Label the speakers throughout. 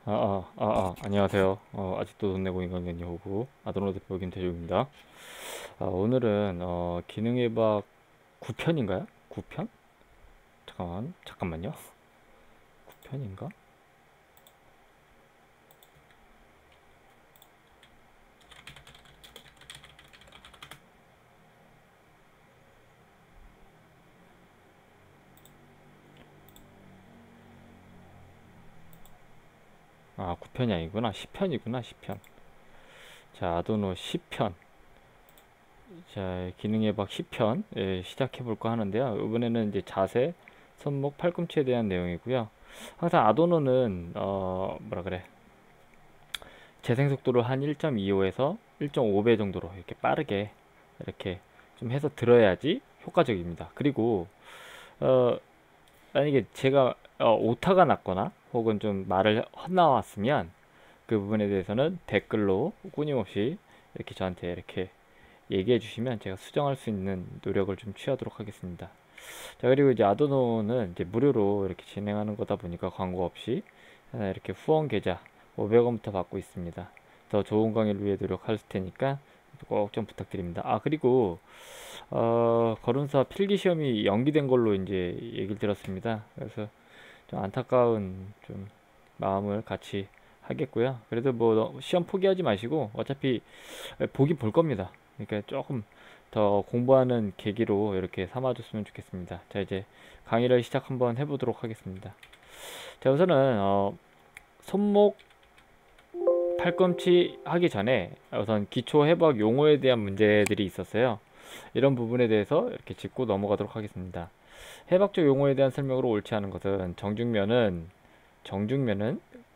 Speaker 1: 안녕하세요. 아직도 돈 내고 인간 연구호 아도노 대표 김태중입니다. 오늘은 기능의 박 9편인가요? 9편? 잠깐만요. 9편인가? 아, 9편이 아니구나. 10편이구나. 10편. 자, 아도노 10편. 자, 기능의 박 10편 시작해 볼까 하는데요. 이번에는 이제 자세, 손목, 팔꿈치에 대한 내용이고요. 항상 아도노는 뭐라 그래? 재생 속도를 한 1.25에서 1.5배 정도로 이렇게 빠르게 이렇게 좀 해서 들어야지 효과적입니다. 그리고 어, 만약에 제가 오타가 났거나 혹은 좀 말을 헛나왔으면 그 부분에 대해서는 댓글로 끊임없이 이렇게 저한테 이렇게 얘기해 주시면 제가 수정할 수 있는 노력을 좀 취하도록 하겠습니다. 자, 그리고 이제 아도노는 이제 무료로 이렇게 진행하는 거다 보니까 광고 없이 이렇게 후원 계좌 500원부터 받고 있습니다. 더 좋은 강의를 위해 노력할 테니까 꼭 좀 부탁드립니다. 아, 그리고 거론사 필기 시험이 연기된 걸로 이제 얘기를 들었습니다. 그래서 좀 안타까운 좀 마음을 같이 하겠고요. 그래도 뭐 시험 포기하지 마시고 어차피 보긴 볼 겁니다. 그러니까 조금 더 공부하는 계기로 이렇게 삼아줬으면 좋겠습니다. 자, 이제 강의를 시작 한번 해보도록 하겠습니다. 자, 우선은 손목, 팔꿈치 하기 전에 우선 기초 회복 용어에 대한 문제들이 있었어요. 이런 부분에 대해서 이렇게 짚고 넘어가도록 하겠습니다. 해박적 용어에 대한 설명으로 옳지 않은 것은 정중면은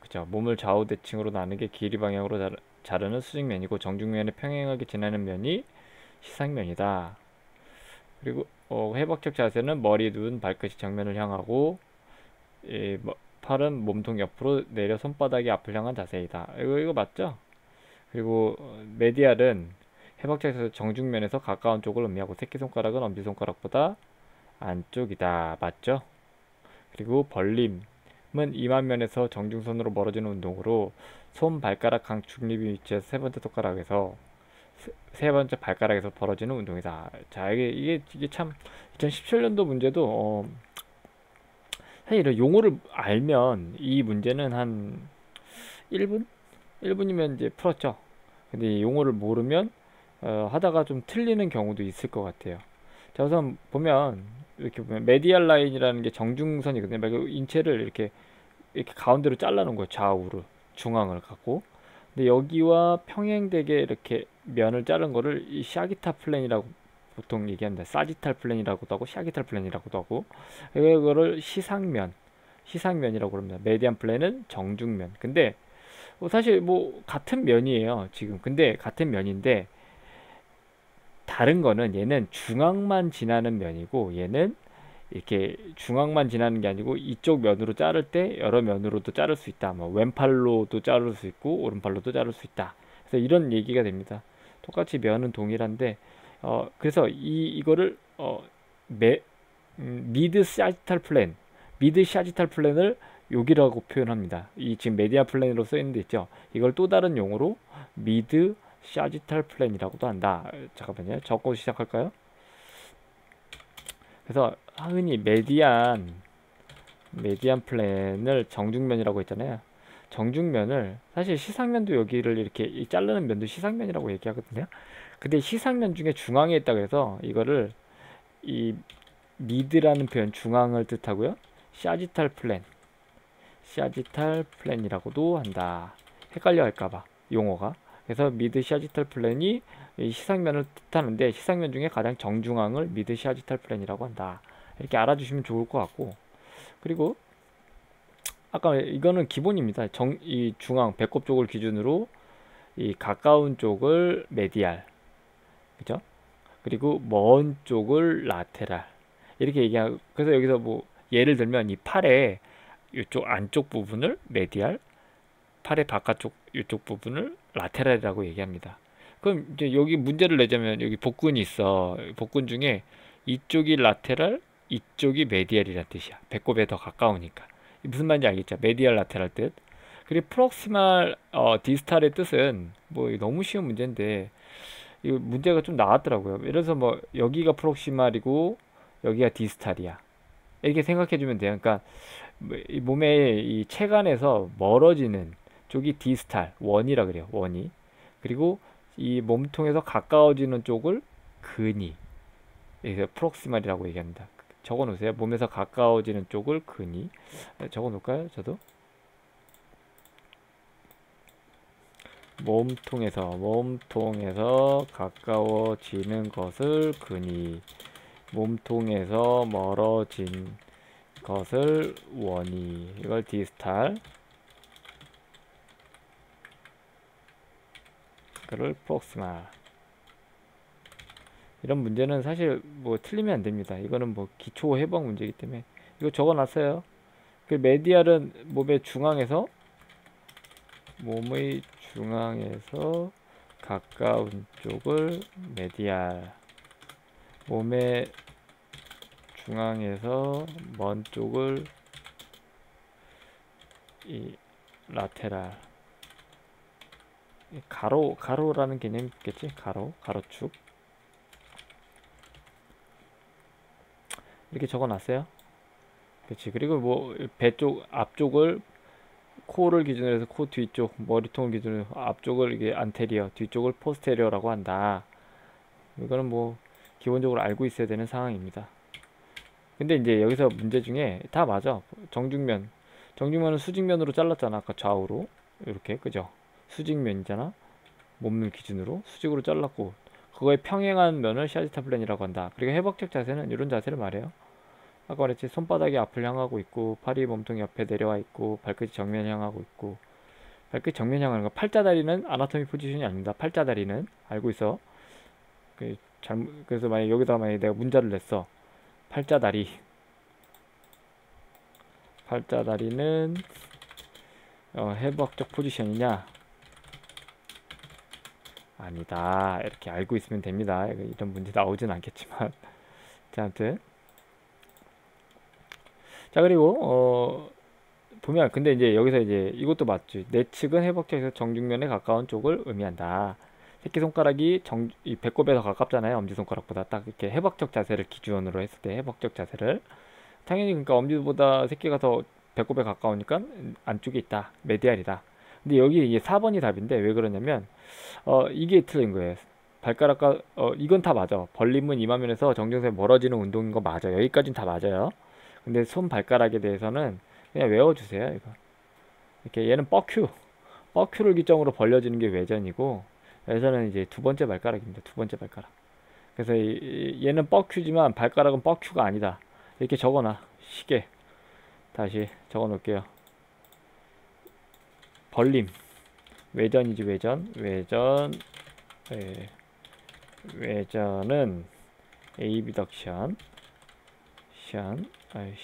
Speaker 1: 그죠, 몸을 좌우 대칭으로 나누게 길이 방향으로 자르는 수직면이고 정중면에 평행하게 지나는 면이 시상면이다. 그리고 해박적 자세는 머리, 눈, 발끝이 정면을 향하고 팔은 몸통 옆으로 내려 손바닥이 앞을 향한 자세이다. 이거 맞죠? 그리고 메디알은 해박적에서 정중면에서 가까운 쪽을 의미하고 새끼손가락은 엄지손가락보다 안쪽이다. 맞죠? 그리고 벌림은 이만면에서 정중선으로 멀어지는 운동으로 손 발가락 강축립이 위치해서 세 번째 손가락에서 세 번째 발가락에서 벌어지는 운동이다. 자, 이게 참 2017년도 문제도 사실 이런 용어를 알면 이 문제는 한 1분? 1분이면 이제 풀었죠. 근데 이 용어를 모르면 하다가 좀 틀리는 경우도 있을 것 같아요. 자, 우선 보면 이렇게 보면 메디al 라인이라는 게 정중선이거든요. 막 인체를 이렇게 가운데로 잘라놓은 거예요. 좌우로 중앙을 갖고. 근데 여기와 평행되게 이렇게 면을 자른 거를 이 샤기타 플랜이라고 보통 얘기합니다. 사지탈 플랜이라고도 하고 샤기탈 플랜이라고도 하고 이거를 시상면이라고 그럽니다. 메디안 플랜은 정중면. 근데 사실 뭐 같은 면이에요. 지금 근데 같은 면인데 다른 거는 얘는 중앙만 지나는 면이고 얘는 이렇게 중앙만 지나는 게 아니고 이쪽 면으로 자를 때 여러 면으로도 자를 수 있다. 뭐 왼팔로도 자를 수 있고 오른팔로도 자를 수 있다. 그래서 이런 얘기가 됩니다. 똑같이 면은 동일한데 그래서 이거를 메, 미드 사지탈 플랜, 미드 사지탈 플랜을 여기라고 표현합니다. 이 지금 메디아 플랜으로 써 있는 데 있죠. 이걸 또 다른 용어로 미드 사지탈 플랜이라고도 한다. 잠깐만요. 적고 시작할까요? 그래서 흔히 메디안 플랜을 정중면이라고 했잖아요. 정중면을 사실 시상면도 여기를 이렇게 자르는 면도 시상면이라고 얘기하거든요. 근데 시상면 중에 중앙에 있다 그래서 이거를 이 미드라는 표현 중앙을 뜻하고요. 샤지탈 플랜이라고도 한다. 헷갈려 할까봐 용어가. 그래서 미드 샤지탈 플랜이 시상면을 뜻하는데 시상면 중에 가장 정중앙을 미드 샤지탈 플랜이라고 한다. 이렇게 알아주시면 좋을 것 같고 그리고 아까 이거는 기본입니다. 이 중앙 배꼽 쪽을 기준으로 이 가까운 쪽을 메디알, 그죠? 그리고 먼 쪽을 라테랄 이렇게 얘기하고 그래서 여기서 뭐 예를 들면 이 팔의 이쪽 안쪽 부분을 메디알, 팔의 바깥쪽 이쪽 부분을 라테랄이라고 얘기합니다. 그럼 이제 여기 문제를 내자면 여기 복근이 있어. 복근 중에 이쪽이 라테랄, 이쪽이 메디알이란 뜻이야. 배꼽에 더 가까우니까. 무슨 말인지 알겠죠? 메디알 라테랄 뜻. 그리고 프록시말 디스탈의 뜻은 뭐 너무 쉬운 문제인데 이 문제가 좀 나왔더라고요. 예를 들어서 뭐 여기가 프록시말이고 여기가 디스탈이야. 이렇게 생각해주면 돼요. 그러니까 이 몸의 이 체간에서 멀어지는 쪽이 디스탈 원이라 그래요. 원이. 그리고 이 몸통에서 가까워지는 쪽을 근이. 그래서 프록시말이라고 얘기합니다. 적어 놓으세요. 몸에서 가까워지는 쪽을 근이. 적어 놓을까요? 저도. 몸통에서 가까워지는 것을 근이, 몸통에서 멀어진 것을 원이. 이걸 디스탈, 그를 프록시말. 이런 문제는 사실 뭐 틀리면 안 됩니다. 이거는 뭐 기초 해석 문제이기 때문에 이거 적어놨어요. 그 메디알은 몸의 중앙에서 가까운 쪽을 메디알, 몸의 중앙에서 먼 쪽을 이 라테랄. 가로라는 개념이 있겠지? 가로축. 이렇게 적어놨어요. 그렇지. 그리고 뭐 배 쪽 앞쪽을 코를 기준으로 해서 코 뒤쪽, 머리통을 기준으로 앞쪽을 이게 안테리어, 뒤쪽을 포스테리어라고 한다. 이거는 뭐 기본적으로 알고 있어야 되는 상황입니다. 근데 이제 여기서 문제 중에 다 맞아. 정직면은 수직면으로 잘랐잖아. 아까 좌우로 이렇게, 그죠? 수직면이잖아. 몸을 기준으로 수직으로 잘랐고 그거에 평행한 면을 샤지타 플랜이라고 한다. 그리고 해박적 자세는 이런 자세를 말해요. 아까 말했지. 손바닥이 앞을 향하고 있고 팔이 몸통 옆에 내려와 있고 발끝이 정면 향하고 있고. 발끝 정면 향하는 거. 팔자다리는 아나토미 포지션이 아닙니다. 팔자다리는 알고 있어. 그래서 만약 여기다 만약 내가 문자를 냈어. 팔자다리는 해부학적 포지션이냐? 아니다. 이렇게 알고 있으면 됩니다. 이런 문제 나오진 않겠지만. 자, 아무튼. 자, 그리고 보면 근데 이제 여기서 이제 이것도 맞지. 내측은 해부학적에서 정중면에 가까운 쪽을 의미한다. 새끼손가락이 이 배꼽에 더 가깝잖아요. 엄지손가락보다. 딱 이렇게 해부학적 자세를 기준으로 했을 때 해부학적 자세를. 당연히 그러니까 엄지보다 새끼가 더 배꼽에 가까우니까 안쪽에 있다. 메디알이다. 근데 여기 이게 4번이 답인데 왜 그러냐면 이게 틀린 거예요. 발가락과 이건 다 맞아. 벌림은 이마면에서 정중선에 멀어지는 운동인 거 맞아. 여기까지는 다 맞아요. 근데 손 발가락에 대해서는 그냥 외워주세요. 이거 이렇게 얘는 뻐큐를 기점으로 벌려지는 게 외전이고 외전은 이제 두 번째 발가락입니다. 두 번째 발가락. 그래서 얘는 뻐큐지만 발가락은 뻐큐가 아니다. 이렇게 적어놔. 시계 다시 적어 놓을게요. 벌림 외전이지. 외전은 에이비덕션 아이씨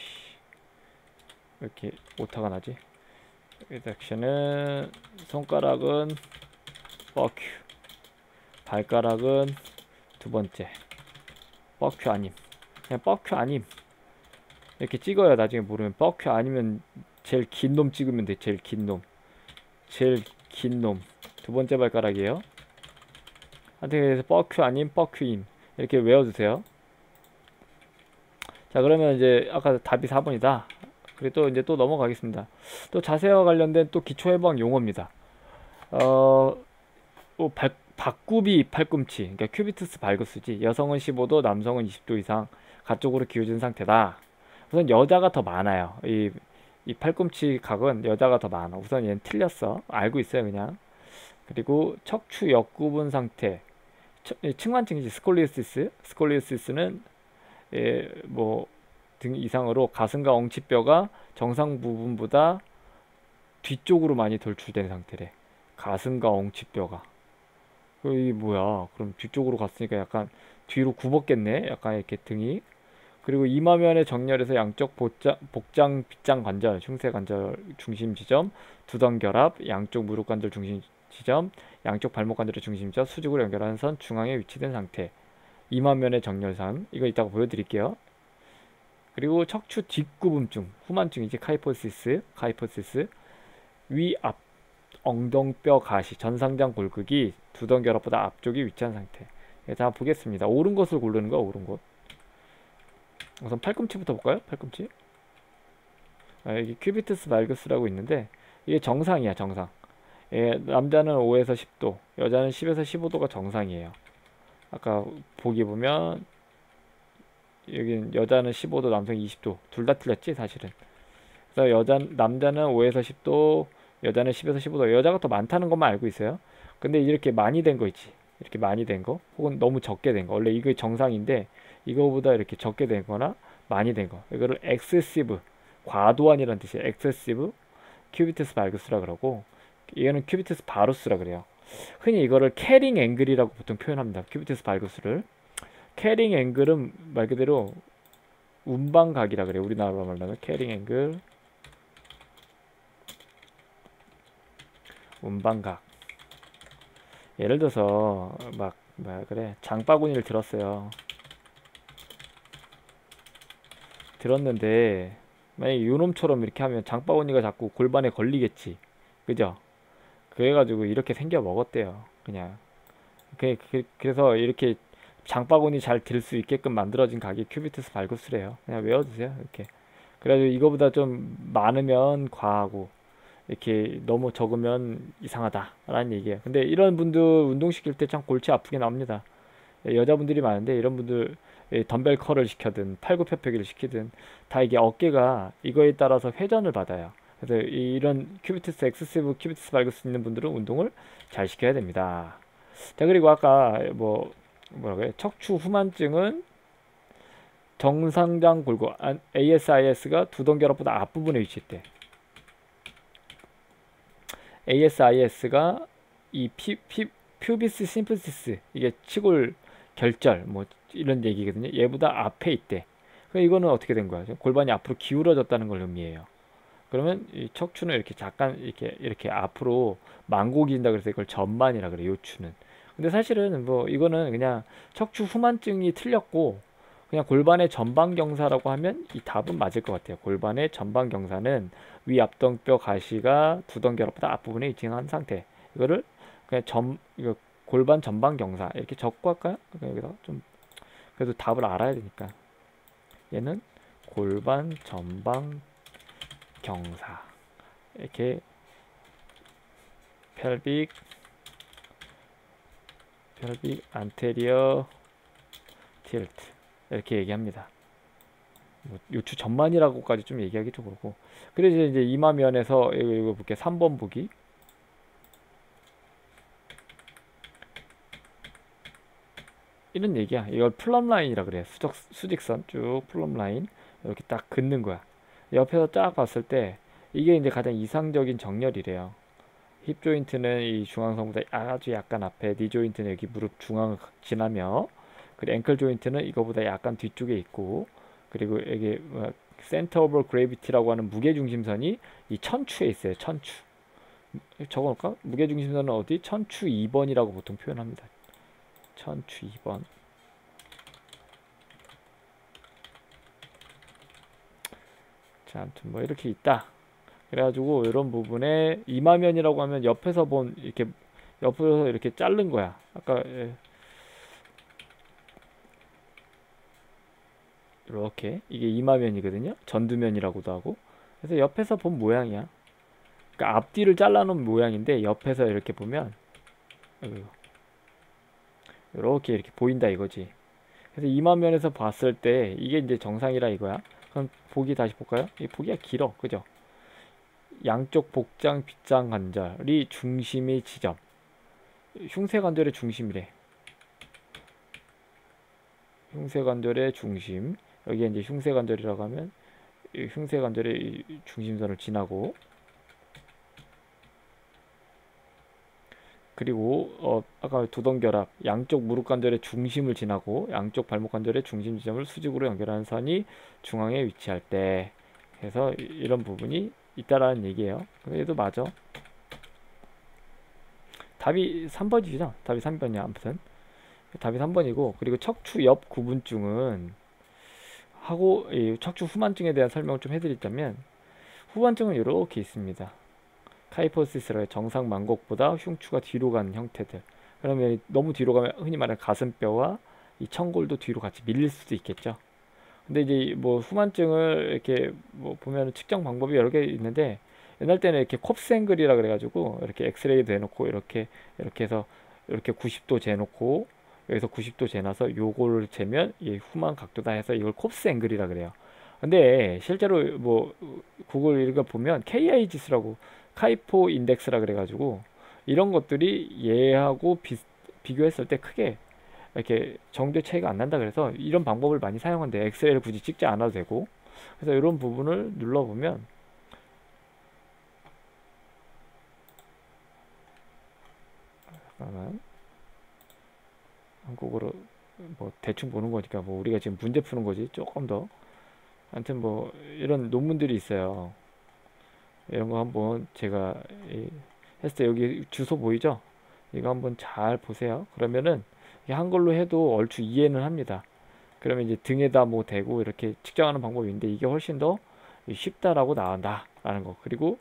Speaker 1: 왜 이렇게 오타가 나지? 에이비덕션은 손가락은 뻐큐, 발가락은 두 번째 뻐큐 아님. 그냥 뻐큐 아님 이렇게 찍어요. 나중에 모르면 뻐큐 아니면 제일 긴 놈 찍으면 돼. 제일 긴 놈 두 번째 발가락이에요. 하여튼 그래서 뻐큐 아님 뻐큐임 이렇게 외워주세요. 자, 그러면 이제 아까 답이 4번이다. 그리고 또 이제 또 넘어가겠습니다. 또 자세와 관련된 또 기초 해방 용어입니다. 박구비 팔꿈치, 그러니까 큐비투스 발구스지. 여성은 15도, 남성은 20도 이상 가쪽으로 기울진 상태다. 우선 여자가 더 많아요. 이 팔꿈치 각은 여자가 더 많아. 우선 얘는 틀렸어. 알고 있어요, 그냥. 그리고 척추 역구분 상태. 측만증이지. 스콜리오시스는 뭐 등 이상으로 가슴과 엉치뼈가 정상 부분보다 뒤쪽으로 많이 돌출된 상태래. 가슴과 엉치뼈가. 이 뭐야? 그럼 뒤쪽으로 갔으니까 약간 뒤로 굽었겠네. 약간 이렇게 등이. 그리고 이마면의 정렬에서 양쪽 복장 빗장 관절, 흉쇄 관절 중심 지점, 두덩 결합, 양쪽 무릎 관절 중심 지점, 양쪽 발목 관절의 중심 지점, 수직으로 연결하는 선 중앙에 위치된 상태. 이마면의 정렬선. 이거 이따가 보여드릴게요. 그리고 척추 뒷구분증, 후만증이지. 카이포시스, 위 엉덩뼈 가시, 전상장 골격이 두덩결합보다 앞쪽이 위치한 상태. 자, 보겠습니다. 옳은 것을 고르는 거야, 옳은 것. 우선 팔꿈치부터 볼까요? 팔꿈치. 여기 큐비투스 발구스라고 있는데 이게 정상이야, 정상. 남자는 5에서 10도, 여자는 10에서 15도가 정상이에요. 아까 보기 보면 여긴 여자는 15도, 남성 20도. 둘 다 틀렸지, 사실은. 그래서 남자는 5에서 10도, 여자는 10에서 15도. 여자가 더 많다는 것만 알고 있어요. 근데 이렇게 많이 된 거 있지. 이렇게 많이 된 거, 혹은 너무 적게 된 거. 원래 이게 정상인데 이거보다 이렇게 적게 된 거나 많이 된 거. 이거를 엑세시브, 과도한이라는 뜻이에요. 엑세시브 큐비투스 발구스라 그러고, 얘는 큐비투스 바루스라 그래요. 흔히 이거를 캐링 앵글이라고 보통 표현합니다. 큐비투스 발구스를. 캐링 앵글은 말 그대로 운방각이라 그래요. 우리나라로 말하면 캐링 앵글, 운방각. 예를 들어서 막 뭐야 그래, 장바구니를 들었어요. 들었는데 만약에 요놈처럼 이렇게 하면 장바구니가 자꾸 골반에 걸리겠지, 그죠? 그래가지고 이렇게 생겨 먹었대요. 그냥 그래서 이렇게 장바구니 잘 들 수 있게끔 만들어진 각이 큐비투스 발구스래요. 그냥 외워두세요, 이렇게. 그래가지고 이거보다 좀 많으면 과하고 이렇게 너무 적으면 이상하다 라는 얘기예요. 근데 이런 분들 운동시킬 때 참 골치 아프게 나옵니다. 여자분들이 많은데 이런 분들 덤벨 컬을 시켜든 팔굽혀펴기를 시키든 다 이게 어깨가 이거에 따라서 회전을 받아요. 그래서 이런 큐비투스, 엑세시브 큐비투스 발구스 있는 분들은 운동을 잘 시켜야 됩니다. 자, 그리고 아까 뭐라고 해요? 척추 후만증은 정상장 골고 ASIS가 두덩결합보다 앞부분에 위치했대. ASIS가 이 퓨비스 심플시스, 이게 치골 결절 뭐 이런 얘기거든요. 얘보다 앞에 있대. 그럼 이거는 어떻게 된 거야? 골반이 앞으로 기울어졌다는 걸 의미해요. 그러면 이 척추는 이렇게 잠깐 이렇게 앞으로 망고기진다 그래서 이걸 전만이라 그래, 요 추는. 근데 사실은 뭐 이거는 그냥 척추 후만증이 틀렸고 그냥 골반의 전방경사라고 하면 이 답은 맞을 것 같아요. 골반의 전방경사는 위 앞덩뼈 가시가 두덩결합보다 앞부분에 위치한 상태. 이거를 그냥 이거 골반 전방경사 이렇게 적고 할까요? 여기다 좀 그래도 답을 알아야 되니까. 얘는 골반 전방경사 이렇게 펠빅 안테리어 틸트 이렇게 얘기합니다. 뭐 요추 전만이라고까지 좀 얘기하기 좀 그렇고. 그래서 이제 이마면에서 이거 볼게. 3번 보기. 이런 얘기야. 이걸 플럼 라인이라 그래. 수직선 쭉 플럼 라인 이렇게 딱 긋는 거야. 옆에서 쫙 봤을 때 이게 이제 가장 이상적인 정렬이래요. 힙 조인트는 이 중앙선보다 아주 약간 앞에, 니 조인트는 여기 무릎 중앙을 지나며, 그리고 앵클 조인트는 이거보다 약간 뒤쪽에 있고, 그리고 여기 센터 오브 그래비티라고 하는 무게중심선이 이 천추에 있어요. 천추. 적어놓을까? 무게중심선은 어디? 천추 2번이라고 보통 표현합니다. 천추 2번. 자, 아무튼 뭐 이렇게 있다. 그래가지고 이런 부분에 이마면이라고 하면 옆에서 본 이렇게 옆에서 이렇게 자른 거야. 아까 이렇게 이게 이마면이거든요. 전두면이라고도 하고. 그래서 옆에서 본 모양이야. 그러니까 앞뒤를 잘라놓은 모양인데 옆에서 이렇게 보면 이렇게 보인다 이거지. 그래서 이마면에서 봤을 때 이게 이제 정상이라 이거야. 그럼 보기 다시 볼까요? 이 보기가 길어, 그죠? 양쪽 복장 빗장 관절이 중심의 지점. 흉쇄 관절의 중심이래. 흉쇄 관절의 중심. 여기에 이제 흉쇄 관절이라고 하면 이 흉쇄 관절의 중심선을 지나고, 그리고 아까 두덩결합 양쪽 무릎 관절의 중심을 지나고 양쪽 발목 관절의 중심 지점을 수직으로 연결하는 선이 중앙에 위치할 때, 그래서 이런 부분이 있다라는 얘기예요. 그래도 맞아. 답이 3번이죠. 답이 3번이야. 아무튼 답이 3번이고, 그리고 척추 옆 구분증은 하고 이 척추 후만증에 대한 설명을 좀 해드리자면, 후만증은 이렇게 있습니다. 카이포시스라 정상 만곡보다 흉추가 뒤로 가는 형태들. 그러면 너무 뒤로 가면 흔히 말하는 가슴뼈와 이 청골도 뒤로 같이 밀릴 수도 있겠죠. 근데 이제 뭐 후만증을 이렇게 뭐 보면 측정 방법이 여러 개 있는데, 옛날 때는 이렇게 콥스 앵글이라 그래가지고 이렇게 엑스레이도 해놓고 이렇게 해서 이렇게 90도 재놓고 여기서 90도 재놔서 요거를 재면 이 후만 각도다 해서 이걸 콥스 앵글이라 그래요. 근데 실제로 뭐 구글 이런 거 보면 KI 지수라고, 카이포 인덱스라 그래가지고 이런 것들이 얘하고 비교했을 때 크게 이렇게 정도의 차이가 안 난다 그래서 이런 방법을 많이 사용하는데, 엑스레이를 굳이 찍지 않아도 되고. 그래서 이런 부분을 눌러보면 잠깐만, 한국어로 뭐 대충 보는 거니까 뭐 우리가 지금 문제 푸는 거지 조금 더. 아무튼 뭐 이런 논문들이 있어요. 이런 거 한번 제가 했을 때 여기 주소 보이죠? 이거 한번 잘 보세요. 그러면은 이게 한글로 해도 얼추 이해는 합니다. 그러면 이제 등에다 뭐 대고 이렇게 측정하는 방법인데 이게 훨씬 더 쉽다라고 나온다 라는 거. 그리고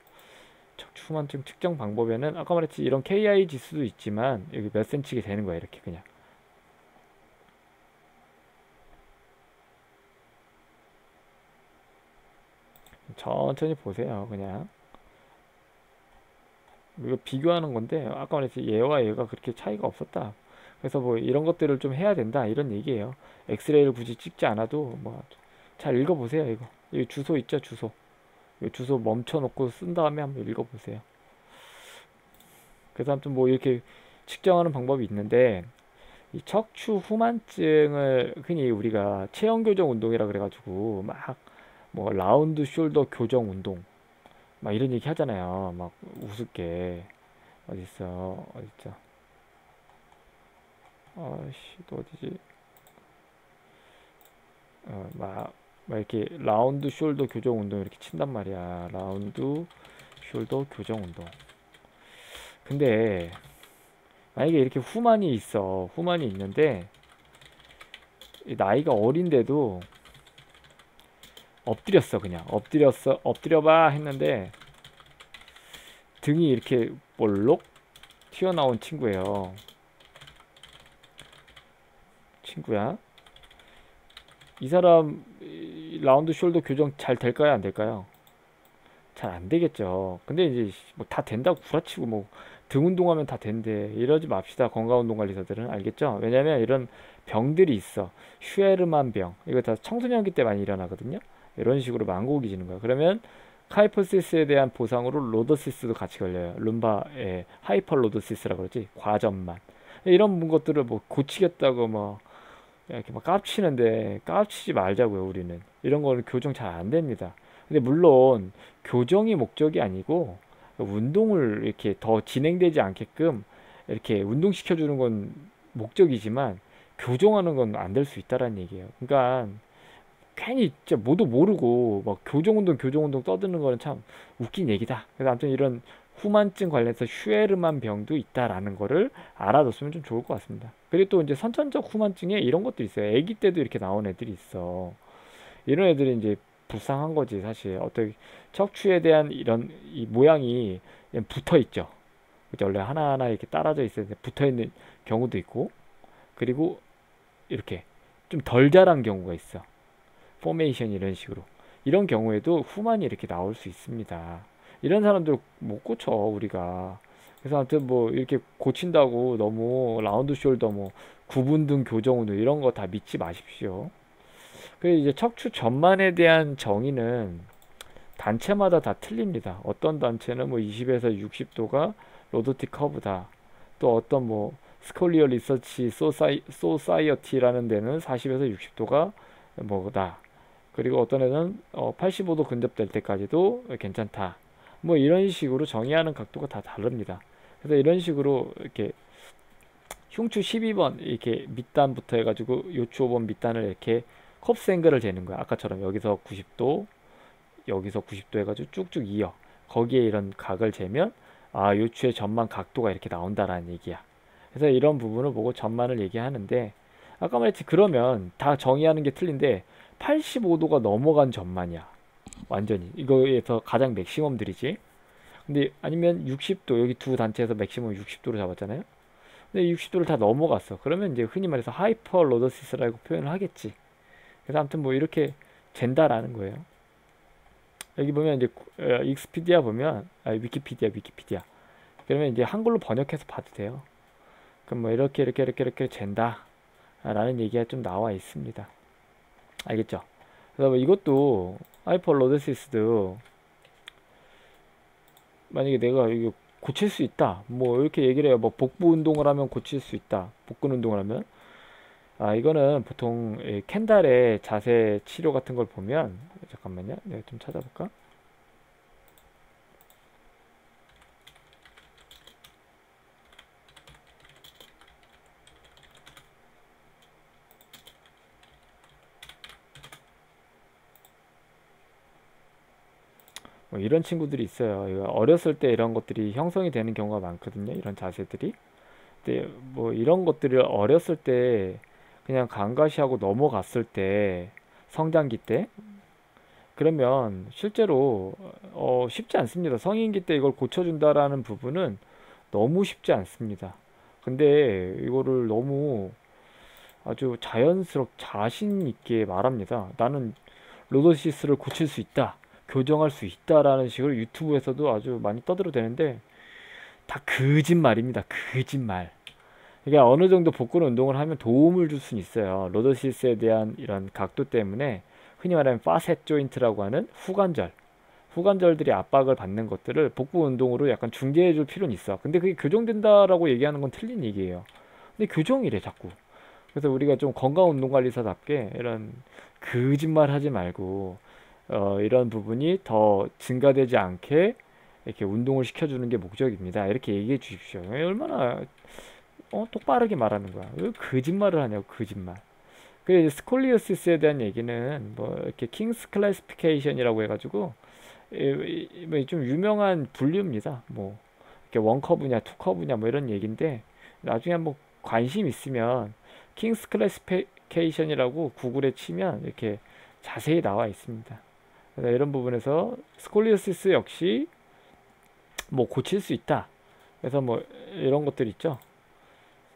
Speaker 1: 척추 후만증 측정 방법에는 아까 말했지 이런 KI 지수도 있지만 여기 몇 센치가 되는 거야 이렇게 그냥. 천천히 보세요 그냥. 이거 비교하는 건데 아까 말했지 얘와 얘가 그렇게 차이가 없었다. 그래서 뭐 이런 것들을 좀 해야 된다 이런 얘기예요. 엑스레이를 굳이 찍지 않아도 뭐 잘 읽어보세요 이거. 여기 주소 있죠 주소. 이 주소 멈춰놓고 쓴 다음에 한번 읽어보세요. 그래서 아무튼 뭐 이렇게 측정하는 방법이 있는데, 이 척추 후만증을 흔히 우리가 체형 교정 운동이라 그래가지고 막 뭐 라운드 숄더 교정 운동 막 이런 얘기 하잖아요. 막 우습게. 어딨어 어딨죠. 아씨 또 어디지. 막 이렇게 라운드 숄더 교정 운동 이렇게 친단 말이야. 라운드 숄더 교정 운동. 근데 만약에 이렇게 후만이 있어. 후만이 있는데 나이가 어린데도 엎드렸어. 그냥 엎드려봐 했는데 등이 이렇게 볼록 튀어나온 친구예요. 친구야. 이 사람 라운드 숄더 교정 잘 될까요? 안 될까요? 잘 안 되겠죠. 근데 이제 뭐 다 된다고 구라치고 뭐 등 운동하면 다 된대 이러지 맙시다. 건강운동관리사들은. 알겠죠? 왜냐면 이런 병들이 있어. 슈에르만 병. 이거 다 청소년기 때 많이 일어나거든요. 이런 식으로 만곡이 지는 거야. 그러면 카이포시스에 대한 보상으로 로더시스도 같이 걸려요. 룸바에 하이퍼로더시스라 그러지. 과전만. 이런 것들을 뭐 고치겠다고 뭐 이렇게 막 깝치는데 깝치지 말자고요. 우리는 이런 거는 교정 잘 안 됩니다. 근데 물론 교정이 목적이 아니고 운동을 이렇게 더 진행되지 않게끔 이렇게 운동시켜 주는 건 목적이지만 교정하는 건 안 될 수 있다라는 얘기예요. 그러니까 괜히 진짜 뭐도 모르고 막 교정운동 떠드는 거는 참 웃긴 얘기다. 그래서 아무튼 이런 후만증 관련해서 슈에르만 병도 있다라는 거를 알아뒀으면 좀 좋을 것 같습니다. 그리고 또 이제 선천적 후만증에 이런 것도 있어요. 아기 때도 이렇게 나온 애들이 있어. 이런 애들이 이제 불쌍한 거지 사실. 어떻게 척추에 대한 이런 이 모양이 붙어 있죠. 그죠? 원래 하나하나 이렇게 따라져 있었는데 붙어 있는 경우도 있고, 그리고 이렇게 좀 덜 자란 경우가 있어. 포메이션 이런 식으로. 이런 경우에도 후만이 이렇게 나올 수 있습니다. 이런 사람들 못 고쳐 우리가. 그래서 아무튼 뭐 이렇게 고친다고 너무 라운드 숄더 뭐 구분등 교정 운동 이런 거 다 믿지 마십시오. 그리고 이제 척추 전만에 대한 정의는 단체마다 다 틀립니다. 어떤 단체는 뭐 20에서 60도가 로도틱 커브다. 또 어떤 뭐 스콜리어 리서치 소사이어티라는 데는 40에서 60도가 뭐다. 그리고 어떤 애는 85도 근접될 때까지도 괜찮다. 뭐 이런 식으로 정의하는 각도가 다 다릅니다. 그래서 이런 식으로 이렇게 흉추 12번 이렇게 밑단부터 해가지고 요추 5번 밑단을 이렇게 컵스 앵글을 재는 거야. 아까처럼 여기서 90도, 여기서 90도 해가지고 쭉쭉 이어. 거기에 이런 각을 재면 아 요추의 전만 각도가 이렇게 나온다라는 얘기야. 그래서 이런 부분을 보고 전만을 얘기하는데, 아까 말했지 그러면 다 정의하는 게 틀린데 85도가 넘어간 전만이야. 완전히 이거에서 가장 맥시멈들이지. 근데 아니면 60도, 여기 두 단체에서 맥시멈 60도로 잡았잖아요. 근데 60도를 다 넘어갔어. 그러면 이제 흔히 말해서 하이퍼 로더시스라고 표현을 하겠지. 그래서 아무튼 뭐 이렇게 잰다라는 거예요. 여기 보면 이제 익스피디아 보면 위키피디아 그러면 이제 한글로 번역해서 봐도 돼요. 그럼 뭐 이렇게 잰다 라는 얘기가 좀 나와 있습니다. 알겠죠? 그래서 뭐 이것도 하이퍼 로더시스도 만약에 내가 이거 고칠 수 있다 뭐 이렇게 얘기를 해요. 뭐 복부 운동을 하면 고칠 수 있다, 복근 운동을 하면. 이거는 보통 켄달의 자세 치료 같은 걸 보면, 잠깐만요, 내가 좀 찾아볼까. 뭐 이런 친구들이 있어요. 이거 어렸을 때 이런 것들이 형성이 되는 경우가 많거든요, 이런 자세들이. 근데 뭐 이런 것들을 어렸을 때 그냥 간과시하고 넘어갔을 때, 성장기 때, 그러면 실제로 쉽지 않습니다. 성인기 때 이걸 고쳐준다라는 부분은 너무 쉽지 않습니다. 근데 이거를 너무 아주 자신 있게 말합니다. 나는 로더시스를 고칠 수 있다, 교정할 수 있다라는 식으로 유튜브에서도 아주 많이 떠들어대는데 다 거짓말입니다. 거짓말. 이게 어느 정도 복근 운동을 하면 도움을 줄 수는 있어요. 로더시스에 대한 이런 각도 때문에 흔히 말하는 파셋 조인트라고 하는 후관절들이 압박을 받는 것들을 복부 운동으로 약간 중재해 줄 필요는 있어. 근데 그게 교정된다라고 얘기하는 건 틀린 얘기예요. 근데 교정이래 자꾸. 그래서 우리가 좀 건강운동관리사답게 이런 거짓말 하지 말고 이런 부분이 더 증가되지 않게 이렇게 운동을 시켜주는 게 목적입니다. 이렇게 얘기해 주십시오. 얼마나 똑바르게 말하는 거야. 왜 거짓말을 하냐고, 거짓말. 그 스콜리오시스에 대한 얘기는 뭐 이렇게 킹스 클래시피케이션이라고 해가지고 뭐좀 유명한 분류입니다. 뭐 이렇게 원 커브냐 투 커브냐 뭐 이런 얘기인데, 나중에 한번 관심 있으면 킹스 클래시피케이션이라고 구글에 치면 이렇게 자세히 나와 있습니다. 그래서 이런 부분에서 스콜리오시스 역시 뭐 고칠 수 있다. 그래서 뭐 이런 것들 있죠.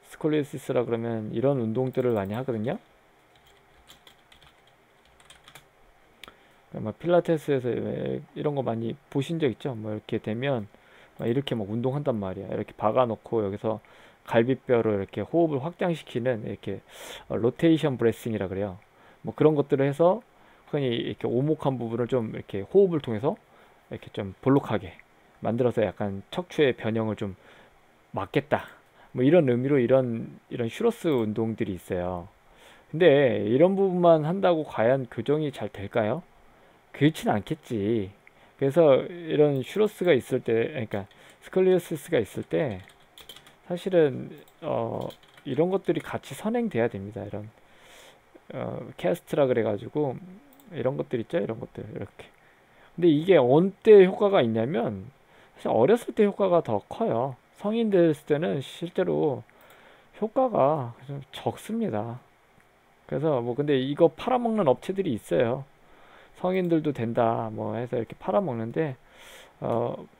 Speaker 1: 스콜리오시스라 그러면 이런 운동들을 많이 하거든요. 뭐 필라테스에서 이런 거 많이 보신 적 있죠? 뭐 이렇게 되면 막 이렇게 막 운동한단 말이야. 이렇게 박아놓고 여기서 갈비뼈로 이렇게 호흡을 확장시키는 이렇게 로테이션 브레싱이라 그래요. 뭐 그런 것들을 해서 흔히 이렇게 오목한 부분을 좀 이렇게 호흡을 통해서 이렇게 좀 볼록하게 만들어서 약간 척추의 변형을 좀 막겠다. 뭐 이런 의미로 이런 슈로스 운동들이 있어요. 근데 이런 부분만 한다고 과연 교정이 잘 될까요? 그렇진 않겠지. 그래서 이런 슈로스가 있을 때, 그러니까 스컬리오시스가 있을 때 사실은 이런 것들이 같이 선행돼야 됩니다. 이런 캐스트라 그래가지고 이런 것들 있죠, 이런 것들 이렇게. 근데 이게 언제 효과가 있냐면 사실 어렸을 때 효과가 더 커요. 성인 됐을 때는 실제로 효과가 좀 적습니다. 그래서 뭐 근데 이거 팔아먹는 업체들이 있어요. 성인들도 된다 뭐 해서 이렇게 팔아먹는데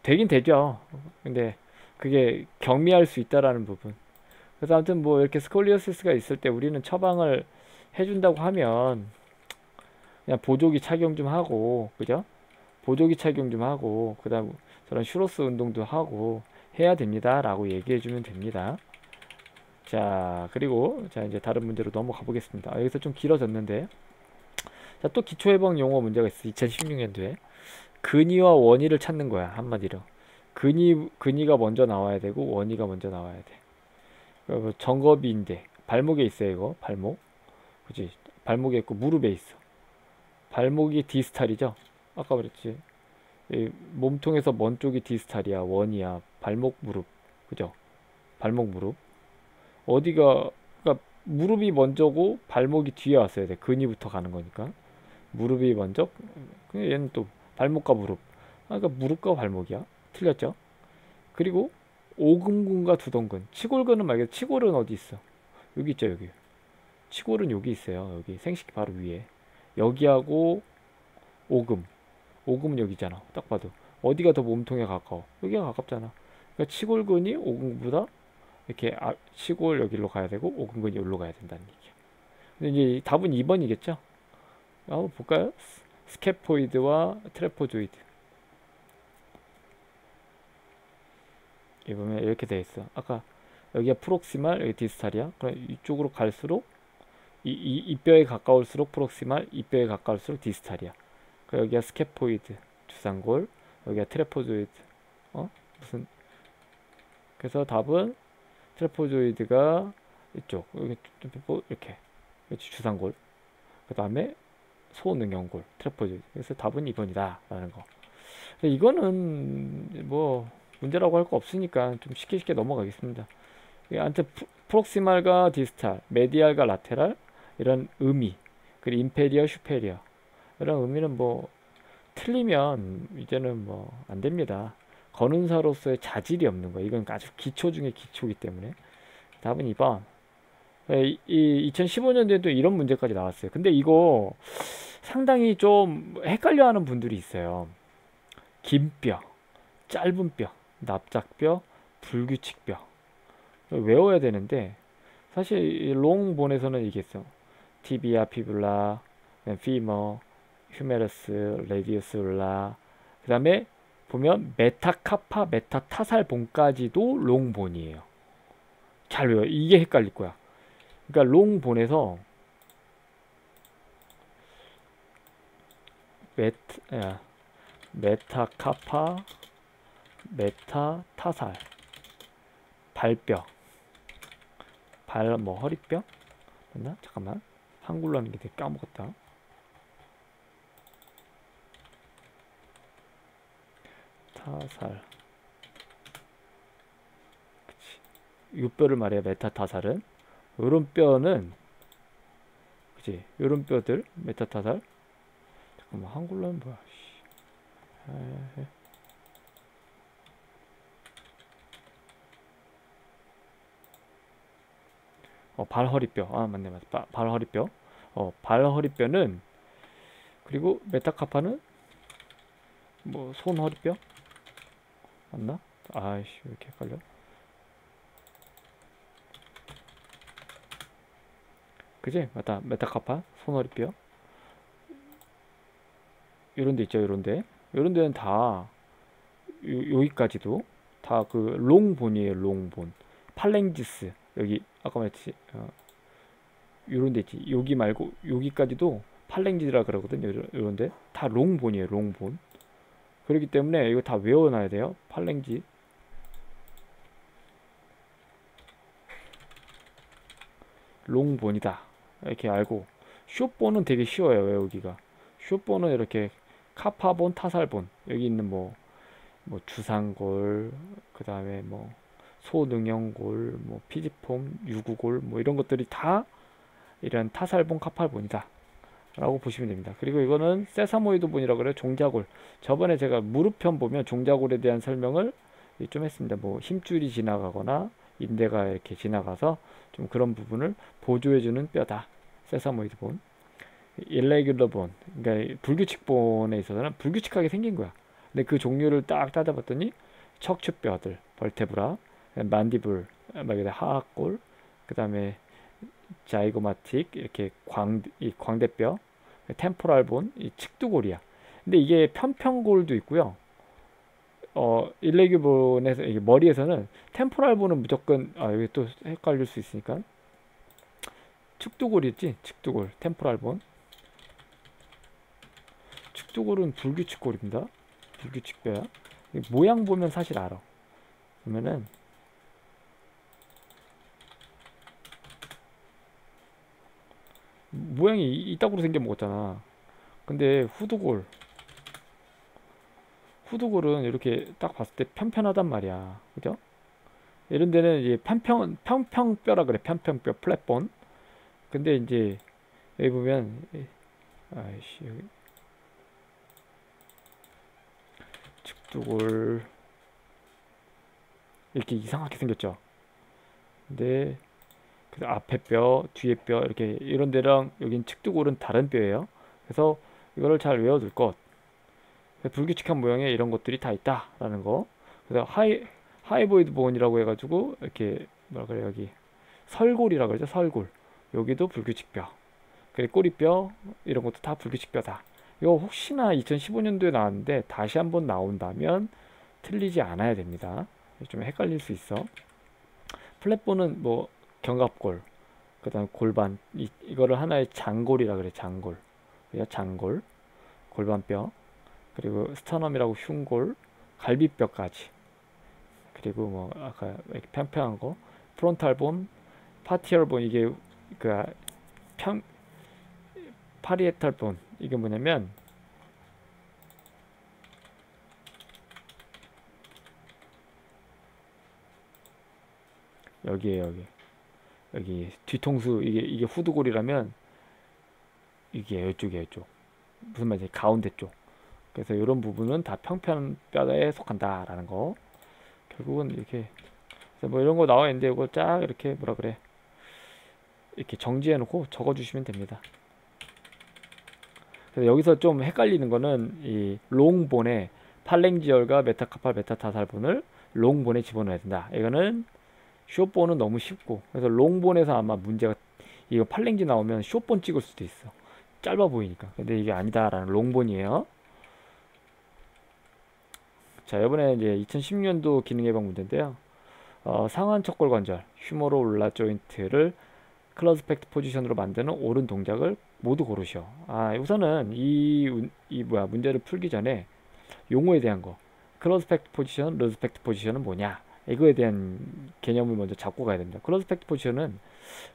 Speaker 1: 되긴 되죠. 근데 그게 경미할 수 있다라는 부분. 그래서 아무튼 뭐 이렇게 스콜리오시스가 있을 때 우리는 처방을 해준다고 하면 그냥 보조기 착용 좀 하고, 그죠? 보조기 착용 좀 하고, 그다음 저런 슈로스 운동도 하고 해야 됩니다 라고 얘기해 주면 됩니다. 자, 그리고 자 이제 다른 문제로 넘어가 보겠습니다. 여기서 좀 길어졌는데, 자, 또 기초해방 용어 문제가 있어. 2016년도에 근위와 원위를 찾는 거야, 한마디로. 근위가 먼저 나와야 되고 원위가 먼저 나와야 돼. 그리고 정거비인데 발목에 있어요. 이거 발목, 그지? 발목에 있고 무릎에 있어. 발목이 디스탈이죠. 아까 그랬지. 이 몸통에서 먼 쪽이 디스탈이야, 원이야. 발목 무릎, 그죠? 발목 무릎. 어디가, 그러니까 무릎이 먼저고 발목이 뒤에 왔어야 돼. 근위부터 가는 거니까. 무릎이 먼저. 근데 얘는 또 발목과 무릎. 그러니까 무릎과 발목이야. 틀렸죠? 그리고 오금근과 두동근. 치골근은 말고 치골은 어디 있어? 여기 있죠, 여기. 치골은 여기 있어요. 여기 생식기 바로 위에. 여기하고 오금은 여기잖아. 딱 봐도 어디가 더 몸통에 가까워? 여기가 가깝잖아. 그러니까 치골근이 오금보다 이렇게 치골 여기로 가야 되고 오금근이 여기로 가야 된다는 얘기야. 근데 이제 답은 2번이겠죠? 한번 볼까요? 스케포이드와 트레포조이드. 여기 보면 이렇게 돼 있어. 아까 여기가 프록시말, 여기 디스탈이야. 그럼 이쪽으로 갈수록 이 뼈에 가까울수록 프록시말, 이 뼈에 가까울수록 디스탈이야. 그러니까 여기가 스케포이드, 주상골, 여기가 트레포조이드. 무슨? 그래서 답은 트레포조이드가 이쪽, 여기 이렇게 주상골. 그 다음에 소능형골, 트레포조이드. 그래서 답은 2번이다 라는 거. 이거는 뭐 문제라고 할 거 없으니까 좀 쉽게 넘어가겠습니다. 아무튼 프록시말과 디스탈, 메디알과 라테랄 이런 의미, 그리고 인페리어, 슈페리어 이런 의미는 뭐 틀리면 이제는 뭐 안 됩니다. 거는사로서의 자질이 없는 거예요. 이건 아주 기초 중에 기초이기 때문에. 답은 2번. 이 2015년도에도 이런 문제까지 나왔어요. 근데 이거 상당히 좀 헷갈려하는 분들이 있어요. 긴 뼈, 짧은 뼈, 납작뼈, 불규칙뼈 외워야 되는데 사실 롱본에서는 이게 있어. 티비아, 피블라, 피머, 휴메러스, 레디우스 울라. 그 다음에 보면 메타카파, 메타타살본까지도 롱본이에요. 잘 외워. 이게 헷갈릴 거야. 그러니까 롱본에서 메타카파, 메타타살, 발뼈, 뭐 허리뼈? 맞나? 잠깐만. 한글로 하는 게 되게 까먹었다. 타살. 그치. 요 뼈를 말해요. 메타타살은. 요런 뼈는 그치. 요런 뼈들 메타타살. 잠깐만. 한글로 하면 뭐야. 발허리뼈. 맞네. 발허리뼈. 발허리뼈는 그리고 메타카파는 뭐 손허리뼈? 맞나? 아이씨 왜 이렇게 헷갈려? 그지? 맞다. 메타카파 손허리뼈 요런 데 있죠. 요런 데는 다 여기까지도 다 그 롱본이에요. 롱본. 팔랭지스 여기 아까 말했지 요런 데 있지. 여기 말고 여기까지도 팔랭지라 그러거든요. 요런 데 다 롱본이에요. 롱본. 그렇기 때문에 이거 다 외워놔야 돼요. 팔랭지 롱본이다 이렇게 알고, 숏본은 되게 쉬워요 외우기가. 숏본은 이렇게 카파본, 타살본, 여기 있는 뭐 주상골, 그 다음에 뭐 소능형골, 뭐 피지폼, 유구골, 뭐 이런 것들이 다 이런 타살본, 카팔본이다 라고 보시면 됩니다. 그리고 이거는 세사모이드본이라고 그래요. 종자골. 저번에 제가 무릎편 보면 종자골에 대한 설명을 좀 했습니다. 뭐 힘줄이 지나가거나 인대가 이렇게 지나가서 좀 그런 부분을 보조해주는 뼈다. 세사모이드본. 일레귤러본, 그러니까 불규칙본에 있어서는 불규칙하게 생긴 거야. 근데 그 종류를 딱 따져봤더니 척추뼈들, 벌테브라, 만디블, 하악골, 그 다음에 자이고마틱, 이렇게 이 광대뼈, 템포랄본, 이 측두골이야. 근데 이게 편평골도 있고요. 일레규본에서 머리에서는 템포랄본은 무조건 여기 또 헷갈릴 수 있으니까 측두골이었지. 측두골, 템포랄본. 측두골은 불규칙골입니다. 불규칙뼈야. 모양 보면 사실 알아. 그러면은 모양이 이따구로 생겨 먹었잖아. 근데 후두골은 이렇게 딱 봤을 때 편편하단 말이야. 그죠? 이런 데는 이제 편평뼈라 그래. 편평뼈, 플랫본. 근데 이제 여기 보면 아이씨 여기 측두골 이렇게 이상하게 생겼죠. 근데 그 앞에 뼈, 뒤에 뼈 이렇게 이런 데랑 여긴 측두골은 다른 뼈예요. 그래서 이거를 잘 외워둘 것. 불규칙한 모양의 이런 것들이 다 있다라는 거. 그래서 하이보이드 본이라고 해가지고 이렇게 뭐라 그래, 여기 설골이라 그러죠. 설골. 여기도 불규칙뼈. 그리고 꼬리뼈 이런 것도 다 불규칙뼈다. 이거 혹시나 2015년도에 나왔는데 다시 한번 나온다면 틀리지 않아야 됩니다. 좀 헷갈릴 수 있어. 플랫본은 뭐 견갑골, 그 다음 골반, 이거를 하나의 장골이라 그래. 장골. 장골, 골반뼈, 그리고 스터넘이라고 흉골, 갈비뼈까지. 그리고 뭐 아까 이렇게 평평한 거, 프론탈본, 파티얼본, 이게 그 평 파리에탈본, 이게 뭐냐면 여기에요. 여기 뒤통수, 이게 후두골이라면 이게 이쪽이에요. 이쪽. 무슨 말이지? 가운데 쪽. 그래서 이런 부분은 다 평편뼈에 속한다라는 거. 결국은 이렇게 뭐 이런 거 나와 있는데 이거 쫙 이렇게 뭐라 그래, 이렇게 정지해 놓고 적어 주시면 됩니다. 그래서 여기서 좀 헷갈리는 거는 이 롱본에 팔랭지얼과 메타카팔 메타타살본을 롱본에 집어넣어야 된다. 이거는 숏본은 너무 쉽고, 그래서 롱본에서 아마 문제가, 이거 팔랭지 나오면 숏본 찍을 수도 있어. 짧아 보이니까. 근데 이게 아니다라는 롱본이에요. 자, 이번에 이제 2016년도 기능 예방 문제인데요. 상완 척골 관절 휴머로 울라 조인트를 클로즈 팩트 포지션으로 만드는 옳은 동작을 모두 고르시오. 우선은 문제를 풀기 전에 용어에 대한 거, 클로즈 팩트 포지션, 루즈 팩트 포지션은 뭐냐, 이거에 대한 개념을 먼저 잡고 가야 됩니다. 클로즈 팩트 포지션은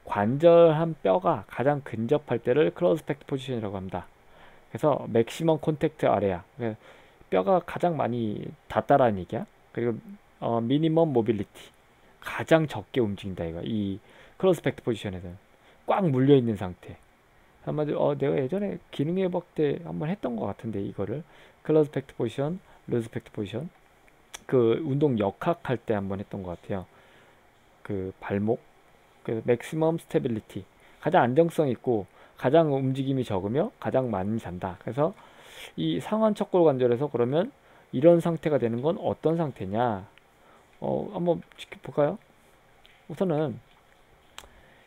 Speaker 1: 관절 한 뼈가 가장 근접할 때를 클로즈 팩트 포지션이라고 합니다. 그래서 맥시멈 콘택트 아레아, 뼈가 가장 많이 닿다라는 얘기야. 그리고 미니멈 모빌리티, 가장 적게 움직인다 이거. 이 클로즈 팩트 포지션에서는 꽉 물려 있는 상태. 한마디로 내가 예전에 기능 예방 때 한번 했던 것 같은데, 이거를 클로즈 팩트 포지션, 루즈 팩트 포지션, 그 운동 역학할 때 한번 했던 것 같아요. 그 발목, 그 맥시멈 스테빌리티, 가장 안정성 있고 가장 움직임이 적으며 가장 많이 잔다. 그래서 이 상완 척골 관절에서 그러면 이런 상태가 되는 건 어떤 상태냐? 한번 지켜볼까요? 우선은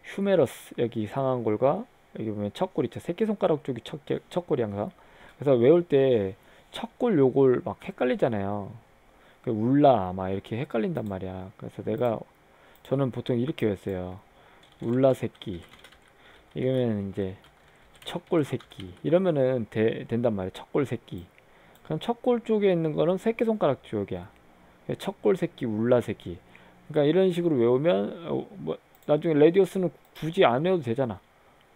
Speaker 1: 휴메러스, 여기 상완골과 여기 보면 척골 있죠. 새끼손가락 쪽이 척골이 항상. 그래서 외울 때 척골 요골 막 헷갈리잖아요. 그 울라 막 이렇게 헷갈린단 말이야. 그래서 저는 보통 이렇게 외웠어요. 울라 새끼. 이러면 이제 척골 새끼. 이러면은 된단 말이야. 척골 새끼. 그럼 척골 쪽에 있는 거는 새끼손가락 쪽이야. 척골 새끼, 울라 새끼. 그러니까 이런 식으로 외우면 나중에 레디오스는 굳이 안 외워도 되잖아.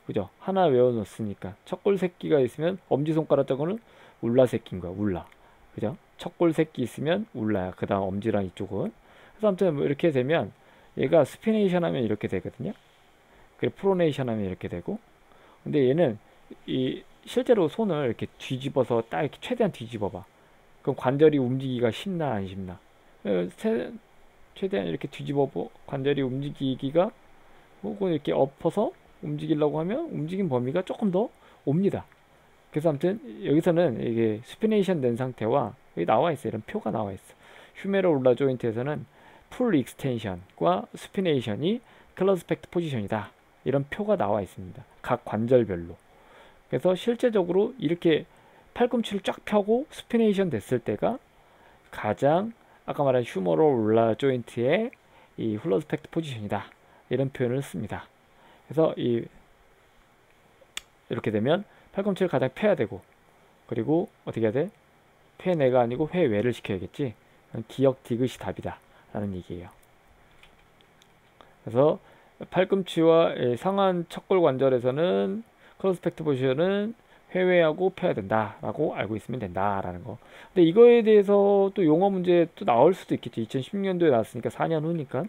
Speaker 1: 그죠? 하나 외워놓았으니까. 척골 새끼가 있으면 엄지손가락 쪽은 울라 새끼인 거야. 울라. 그죠? 척골 새끼 있으면 울라야. 그 다음 엄지랑 이쪽은. 그래서 아무튼 뭐 이렇게 되면 얘가 스피네이션 하면 이렇게 되거든요. 그리고 프로네이션 하면 이렇게 되고. 근데 얘는 실제로 손을 이렇게 뒤집어서 딱 이렇게 최대한 뒤집어봐. 그럼 관절이 움직이기가 쉽나 안 쉽나? 최대한 이렇게 뒤집어보 관절이 움직이기가, 혹은 이렇게 엎어서 움직이려고 하면 움직임 범위가 조금 더 옵니다. 그래서 아무튼 여기서는 이게 스피네이션 된 상태와 여기 나와 있어요. 이런 표가 나와 있어. 휴메로 울라 조인트에서는 풀 익스텐션과 스피네이션이 클로즈 팩트 포지션이다. 이런 표가 나와 있습니다. 각 관절별로. 그래서 실제적으로 이렇게 팔꿈치를 쫙 펴고 스피네이션 됐을 때가 가장 아까 말한 휴머로 울라 조인트의 이 클로즈 팩트 포지션이다. 이런 표현을 씁니다. 그래서 이렇게 되면 팔꿈치를 가장 펴야 되고, 그리고 어떻게 해야 돼? 회내가 아니고 회외를 시켜야겠지. 기역 디귿이 답이다 라는 얘기예요. 그래서 팔꿈치와 상완 척골 관절에서는 클로즈 팩트 포지션은 회외하고 펴야 된다 라고 알고 있으면 된다 라는 거. 근데 이거에 대해서 또 용어 문제 또 나올 수도 있겠지. 2016년도에 나왔으니까 4년 후니까.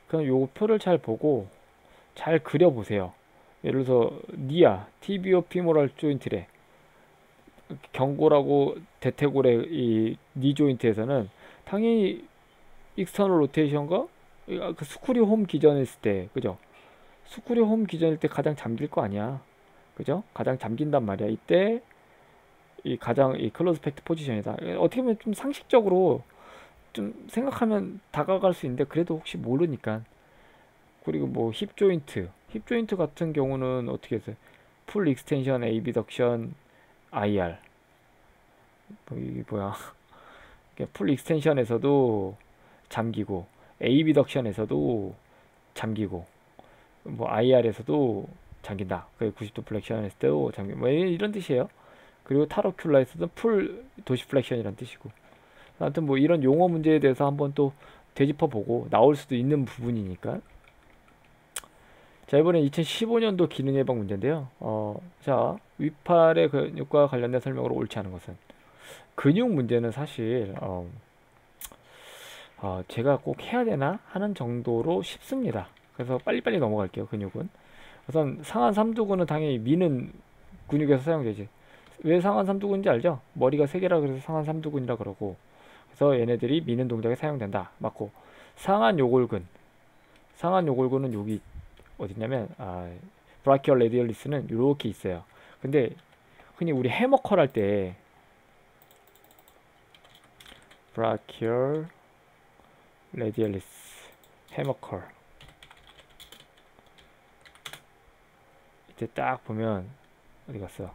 Speaker 1: 그럼 요 표를 잘 보고 잘 그려보세요. 예를 들어서 니아, 티비오 피모랄 조인트래. 경골하고 대퇴골의 이 니 조인트에서는 당연히 익스터널 로테이션과 그 스쿠리 홈 기전일 때, 그죠? 스쿠리 홈 기전일 때 가장 잠길 거 아니야. 그죠? 가장 잠긴단 말이야. 이때 이 가장 이 클로즈 팩트 포지션이다. 어떻게 보면 좀 상식적으로 좀 생각하면 다가갈 수 있는데 그래도 혹시 모르니까. 그리고 뭐 힙 조인트 같은 경우는 어떻게 해서 풀 익스텐션, 에이비덕션, IR. 뭐 이게 뭐야? 풀 익스텐션에서도 잠기고, 에이비덕션에서도 잠기고, 뭐 IR에서도 잠긴다. 그 90도 플렉션 했을 때도 잠긴. 뭐 이런 뜻이에요. 그리고 타로큘라에서도 풀 도시플렉션이란 뜻이고. 아무튼 뭐 이런 용어 문제에 대해서 한번 또 되짚어 보고 나올 수도 있는 부분이니까. 자, 이번엔 2015년도 기능 예방 문제인데요. 자, 위팔의 근육과 관련된 설명으로 옳지 않은 것은, 근육 문제는 사실 제가 꼭 해야 되나 하는 정도로 쉽습니다. 그래서 빨리빨리 넘어갈게요. 근육은 우선 상한 삼두근은 당연히 미는 근육에서 사용되지. 왜 상한 삼두근인지 알죠? 머리가 세 개라 그래서 상한 삼두근이라 그러고, 그래서 얘네들이 미는 동작에 사용된다. 맞고, 상한 요골근, 상한 요골근은 여기 어딨냐면 브라키얼 레디얼리스는 이렇게 있어요. 근데 흔히 우리 해머컬 할 때 브라키얼 레디얼리스 해머컬 이때 딱 보면 어디 갔어?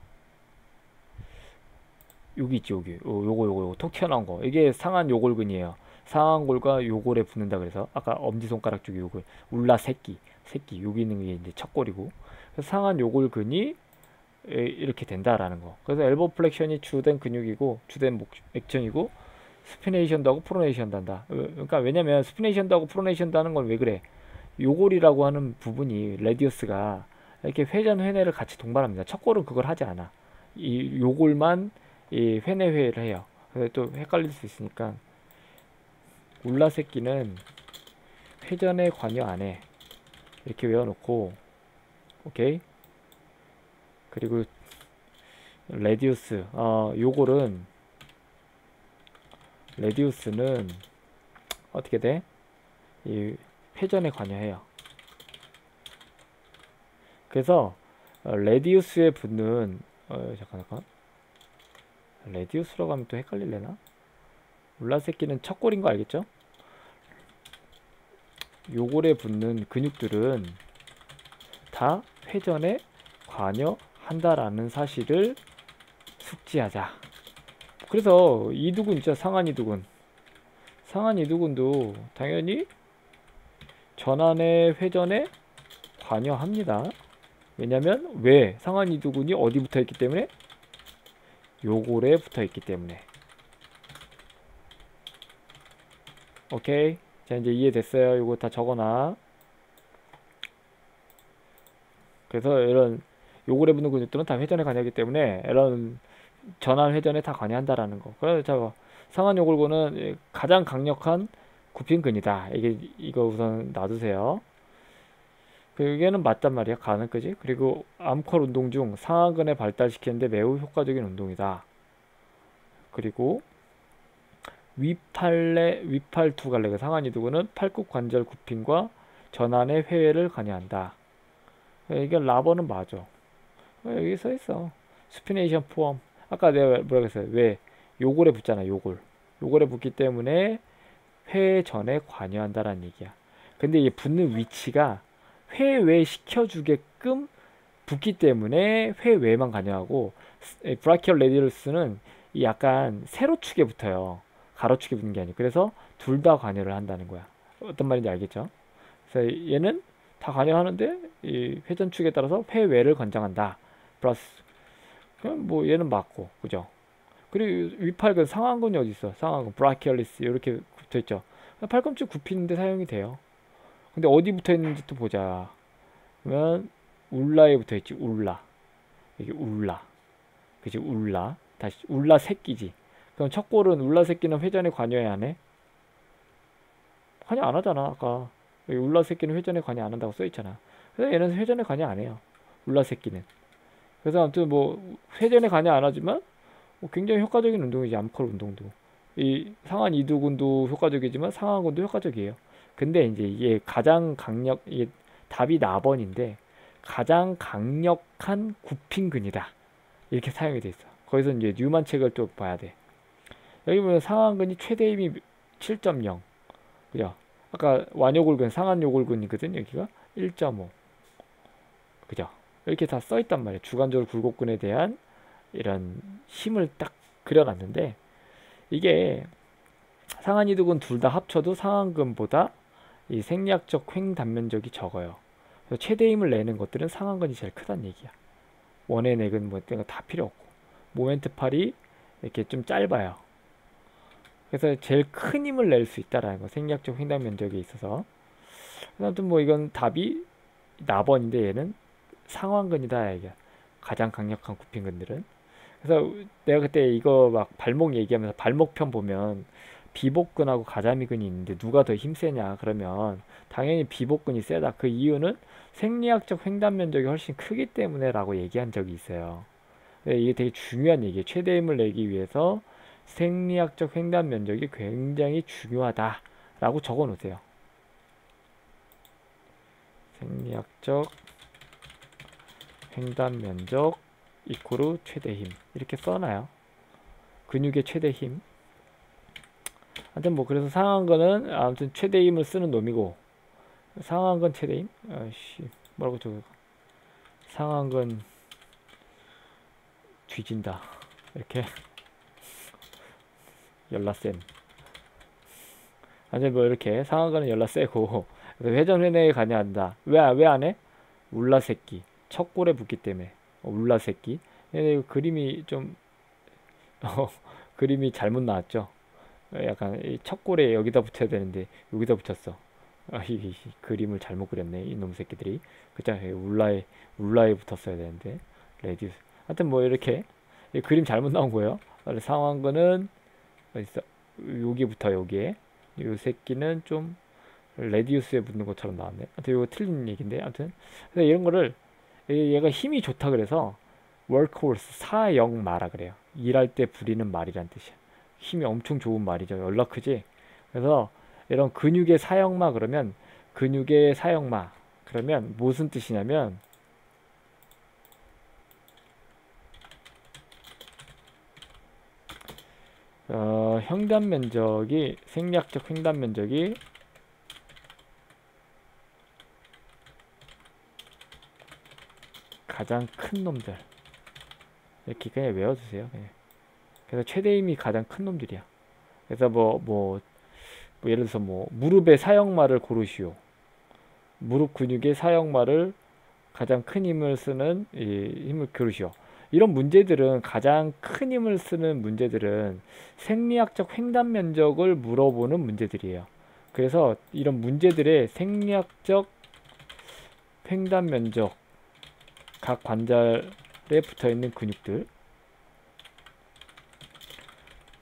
Speaker 1: 여기 있지. 여기 요거 톡 튀어나온 거, 이게 상한 요골근이에요. 상한골과 요골에 붙는다. 그래서 아까 엄지손가락 쪽에 요골, 울라 새끼 여기 있는 게 이제 척골이고, 그래서 상한 요골근이 이렇게 된다라는 거. 그래서 엘보 플렉션이 주된 근육이고 주된 액션이고, 스피네이션도 하고 프로네이션도 한다. 그러니까 왜냐면 스피네이션도 하고 프로네이션도 하는 건 왜 그래? 요골이라고 하는 부분이 레디어스가 이렇게 회전 회내를 같이 동반합니다. 척골은 그걸 하지 않아. 이 요골만 이 회내 회를 해요. 그래서 또 헷갈릴 수 있으니까 울라 새끼는 회전에 관여 안 해. 이렇게 외워놓고, 오케이. 그리고 레디우스, 요골은 레디우스는 어떻게 돼? 이 회전에 관여해요. 그래서 레디우스에 붙는 잠깐 레디우스라고 하면 또 헷갈릴래나? 울라 새끼는 척골인 거 알겠죠? 요골에 붙는 근육들은 다 회전에 관여한다라는 사실을 숙지하자. 그래서 이두근 있죠. 상한 이두근. 상한 이두근도 당연히 전환의 회전에 관여합니다. 왜냐면 왜? 상한 이두근이 어디 붙어 있기 때문에? 요골에 붙어 있기 때문에. 오케이. 자, 이제 이해됐어요. 이거 다 적어놔. 그래서 이런 요골에 붙는 근육들은 다 회전에 관여하기 때문에 이런 전환 회전에 다 관여한다라는 거. 그래서 상한 요골근은 가장 강력한 굽힌근이다. 이거 우선 놔두세요. 그게는 맞단 말이야. 가는 거지. 그리고 암컬 운동 중 상하근에 발달시키는데 매우 효과적인 운동이다. 그리고 위팔 두 갈래가 상한 이두근은 팔굽 관절 굽힘과 전환의 회회를 관여한다. 이게 라버는 맞아. 여기 써 있어. 스피네이션 포함. 아까 내가 뭐라고 했어요? 왜? 요골에 붙잖아. 요골에 붙기 때문에 회전에 관여한다라는 얘기야. 근데 이 붙는 위치가 회외 시켜주게끔 붙기 때문에 회외만 관여하고, 브라키얼 레디얼스는 약간 세로축에 붙어요. 가로축에 붙는 게 아니고. 그래서 둘 다 관여를 한다는 거야. 어떤 말인지 알겠죠? 그래서 얘는 다 관여하는데 이 회전축에 따라서 회외를 권장한다. 플러스 그럼 뭐 얘는 맞고, 그죠? 그리고 위팔근 상완근이 어디 있어? 상완근 브라키얼리스 이렇게 붙어 있죠. 팔꿈치 굽히는데 사용이 돼요. 근데 어디 붙어 있는지 또 보자. 그러면 울라에 붙어 있지. 울라. 이게 울라. 그지? 울라. 다시 울라 새끼지. 그럼 척골은 울라 새끼는 회전에 관여해 안 해? 관여 안 하잖아. 아까 여기 울라 새끼는 회전에 관여 안 한다고 써 있잖아. 그래서 얘는 회전에 관여 안 해요. 울라 새끼는. 그래서 아무튼 뭐 회전에 관여 안 하지만 뭐 굉장히 효과적인 운동이지. 암컬 운동도. 이 상한 이두근도 효과적이지만 상하근도 효과적이에요. 근데 이제 이게 가장 이게 답이 4번인데 가장 강력한 굽힌근이다. 이렇게 사용이 돼 있어. 거기서 이제 뉴만 책을 또 봐야 돼. 여기 보면 상한근이 최대 힘이 7.0. 그죠? 아까 완요골근, 상한요골근이거든. 여기가 1.5. 그죠? 이렇게 다 써있단 말이에요. 주관적으로 굴곡근에 대한 이런 힘을 딱 그려놨는데, 이게 상한이두근 둘 다 합쳐도 상한근보다 이 생리학적 횡단면적이 적어요. 그래서 최대 힘을 내는 것들은 상한근이 제일 크다는 얘기야. 원의 내근 뭐 이런 거 다 필요 없고, 모멘트 팔이 이렇게 좀 짧아요. 그래서 제일 큰 힘을 낼 수 있다라는 거, 생리학적 횡단 면적에 있어서. 아무튼 뭐 이건 답이 나번인데 얘는 상완근이다 이게 가장 강력한 굽힌근들은. 그래서 내가 그때 이거 막 발목 얘기하면서 발목편 보면 비복근하고 가자미근이 있는데 누가 더 힘세냐 그러면 당연히 비복근이 세다. 그 이유는 생리학적 횡단 면적이 훨씬 크기 때문에 라고 얘기한 적이 있어요. 이게 되게 중요한 얘기예요. 최대 힘을 내기 위해서 생리학적 횡단 면적이 굉장히 중요하다 라고 적어 놓으세요. 생리학적 횡단 면적 이코르 최대 힘 이렇게 써놔요. 근육의 최대 힘. 하여튼 뭐 그래서 상한근은 아무튼 최대 힘을 쓰는 놈이고, 상한근 최대 힘? 아씨 뭐라고 적어. 상한근 뒤진다 이렇게 열라셈. 아니 뭐 이렇게 상한근은 열라세고 회전 회내에 관여한다. 왜 안 해? 울라새끼 척골에 붙기 때문에. 울라새끼. 근데 그림이 좀 그림이 잘못 나왔죠. 약간 이 척골에 여기다 붙여야 되는데 여기다 붙였어. 이 그림을 잘못 그렸네 이놈 새끼들이. 그죠? 울라에 붙었어야 되는데 레디우스. 하여튼 뭐 이렇게 그림 잘못 나온 거예요. 상한근은 어딨어? 여기부터 여기에. 이 새끼는 좀 레디우스에 붙는 것처럼 나왔네. 하여튼 이거 틀린 얘기인데. 하여튼 그래서 이런 거를 얘가 힘이 좋다 그래서 workhorse 사형마라 그래요. 일할 때 부리는 말이란 뜻이야. 힘이 엄청 좋은 말이죠. 연락 크지. 그래서 이런 근육의 사형마 그러면 근육의 사형마 그러면 무슨 뜻이냐면 횡단 면적이 생리학적 횡단 면적이 가장 큰 놈들 이렇게 그냥 외워주세요. 그냥. 그래서 최대 힘이 가장 큰 놈들이야. 그래서 뭐 예를 들어서 뭐 무릎의 사형마를 고르시오. 무릎 근육의 사형마를 가장 큰 힘을 쓰는 이 힘을 고르시오. 이런 문제들은 가장 큰 힘을 쓰는 문제들은 생리학적 횡단 면적을 물어보는 문제들이에요. 그래서 이런 문제들의 생리학적 횡단 면적 각 관절에 붙어 있는 근육들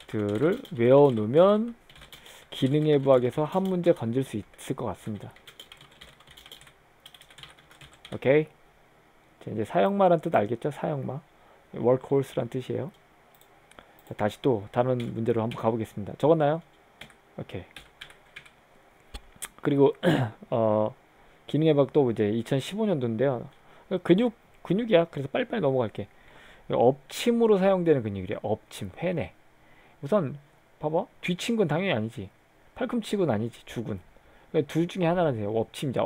Speaker 1: 들을 외워 놓으면 기능의 부학에서 한 문제 건질 수 있을 것 같습니다. 오케이. 자, 이제 사형마란 뜻 알겠죠? 사형마 workhorse란 뜻이에요. 자, 다시 또 다른 문제로 한번 가보겠습니다. 적었나요? 오케이. 그리고 기능의 부학 또 이제 2015년도인데요. 근육이야. 그래서 빨리빨리 넘어갈게. 엎침으로 사용되는 근육이래. 엎침, 회내. 우선 봐봐. 뒤친근 당연히 아니지. 팔꿈치근 아니지. 주근. 둘 중에 하나는 돼요. 엎침자.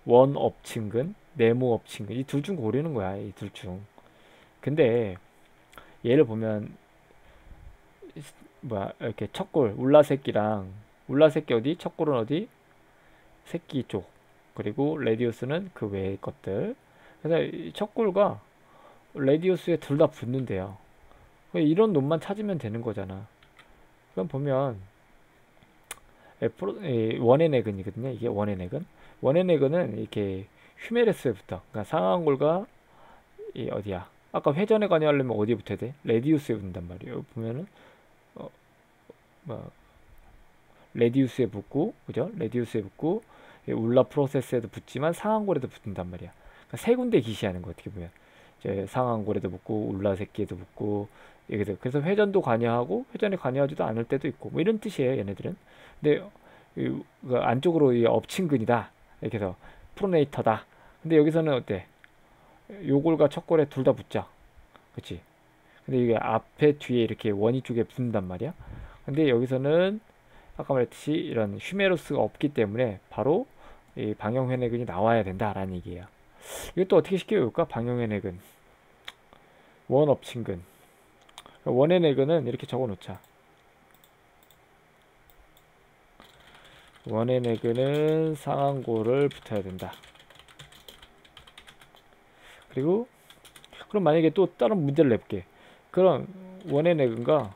Speaker 1: 원 엎침근, 네모 엎침근. 이 둘 중 고르는 거야. 이 둘 중. 근데 얘를 보면 뭐야 이렇게 척골 울라새끼랑 울라새끼 어디? 척골은 어디? 새끼 쪽. 그리고 레디우스는 그 외의 것들. 그래서 이 척골과 레디우스에 둘 다 붙는데요. 이런 놈만 찾으면 되는 거잖아. 그럼 보면 원의 내근이거든요. 이게 원의 내근. 원의 내근은 이렇게 휴메레스에 붙어. 그러니까 상완골과 이 어디야? 아까 회전에 관여하려면 어디에 붙어야 돼? 레디우스에 붙는단 말이에요. 보면은 레디우스에 붙고, 그죠? 레디우스에 붙고 울라 프로세스에도 붙지만 상완골에도 붙는단 말이야. 그러니까 세 군데 기시하는 거 어떻게 보면. 이제 상완골에도 붙고 울라 새끼에도 붙고 여기서 그래서 회전도 관여하고 회전에 관여하지도 않을 때도 있고 뭐 이런 뜻이에요. 얘네들은. 근데 그 안쪽으로 이 엎친근이다. 이렇게 해서 프로네이터다. 근데 여기서는 어때? 요골과 척골에 둘 다 붙죠. 그치? 근데 이게 앞에 뒤에 이렇게 원위 쪽에 붙는단 말이야. 근데 여기서는 아까 말했듯이 이런 휴메로스가 없기 때문에 바로 이 방형회내근이 나와야 된다라는 얘기예요. 이것도 어떻게 쉽게 외울까? 방형회내근, 원업친근. 원회내근은 이렇게 적어 놓자. 원회내근은 상한고를 붙어야 된다. 그리고 그럼 만약에 또 다른 문제를 내볼게. 그럼 원회내근과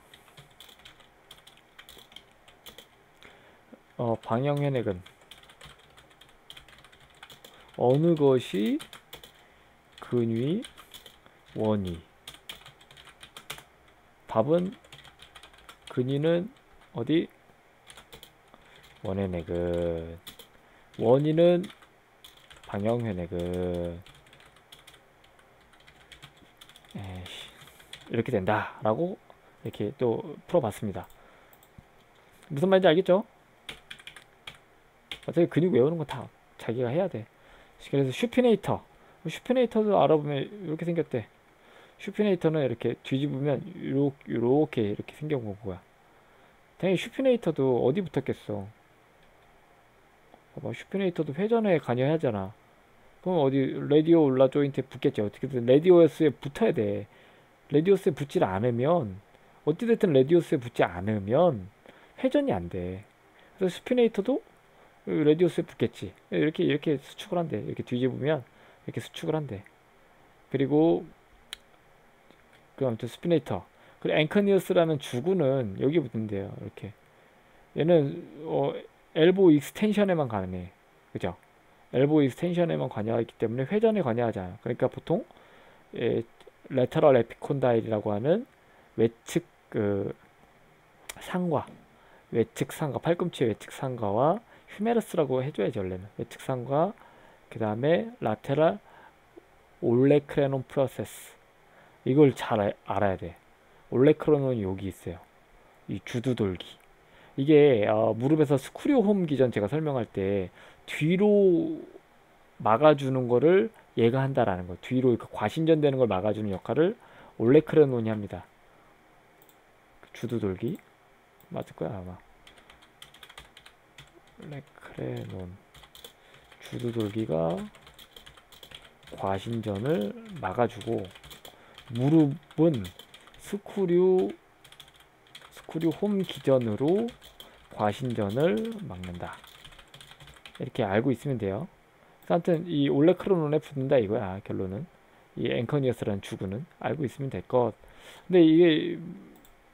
Speaker 1: 방형회내근 어느 것이 근위, 원위? 답은 근위는 어디? 원회내근. 원위는 방형회내근. 이렇게 된다라고 이렇게 또 풀어봤습니다. 무슨 말인지 알겠죠? 어차피 근육 외우는 건 다 자기가 해야 돼. 그래서 슈피네이터도 알아보면 이렇게 생겼대. 슈피네이터는 이렇게 뒤집으면 이렇게 생겨본 거야. 당연히 슈피네이터도 어디 붙었겠어. 봐봐, 슈피네이터도 회전에 관여하잖아. 그럼 어디 레디오 울라 조인트에 붙겠지. 어떻게든 레디오스에 붙어야 돼. 레디오스에 붙질 않으면 어찌됐든 레디오스에 붙지 않으면 회전이 안 돼. 그래서 슈피네이터도 레디오스에 붙겠지. 이렇게 수축을 한대. 이렇게 뒤집으면 이렇게 수축을 한대. 그리고 그 아무튼 스피네이터. 그리고 앵커니어스라는 주구는 여기 붙는데요. 이렇게. 얘는 엘보 익스텐션에만 관해. 그죠? 엘보 익스텐션에만 관여하기 때문에 회전에 관여하지 않아. 그러니까 보통 레터럴 에피콘다일이라고 하는 외측 그 상과 외측 상과 팔꿈치의 외측 상과와 휴메러스라고 해줘야지 원래는 외측 상과 그 다음에 라테랄 올레크레논 프로세스 이걸 잘 알아야 돼. 올레크레논이 여기 있어요. 이 주두 돌기 이게 무릎에서 스쿠리오 홈 기전 제가 설명할 때 뒤로 막아주는 거를 얘가 한다라는 거. 뒤로 과신전되는 걸 막아주는 역할을 올레크레논이 합니다. 주두 돌기 맞을 거야 아마. 올레크레논 주두 돌기가 과신전을 막아주고 무릎은 스쿠류 홈 기전으로 과신전을 막는다. 이렇게 알고 있으면 돼요. 아무튼 이 올레크레논에 붙는다 이거야 결론은. 이 앵커니어스라는 주구는 알고 있으면 될 것. 근데 이게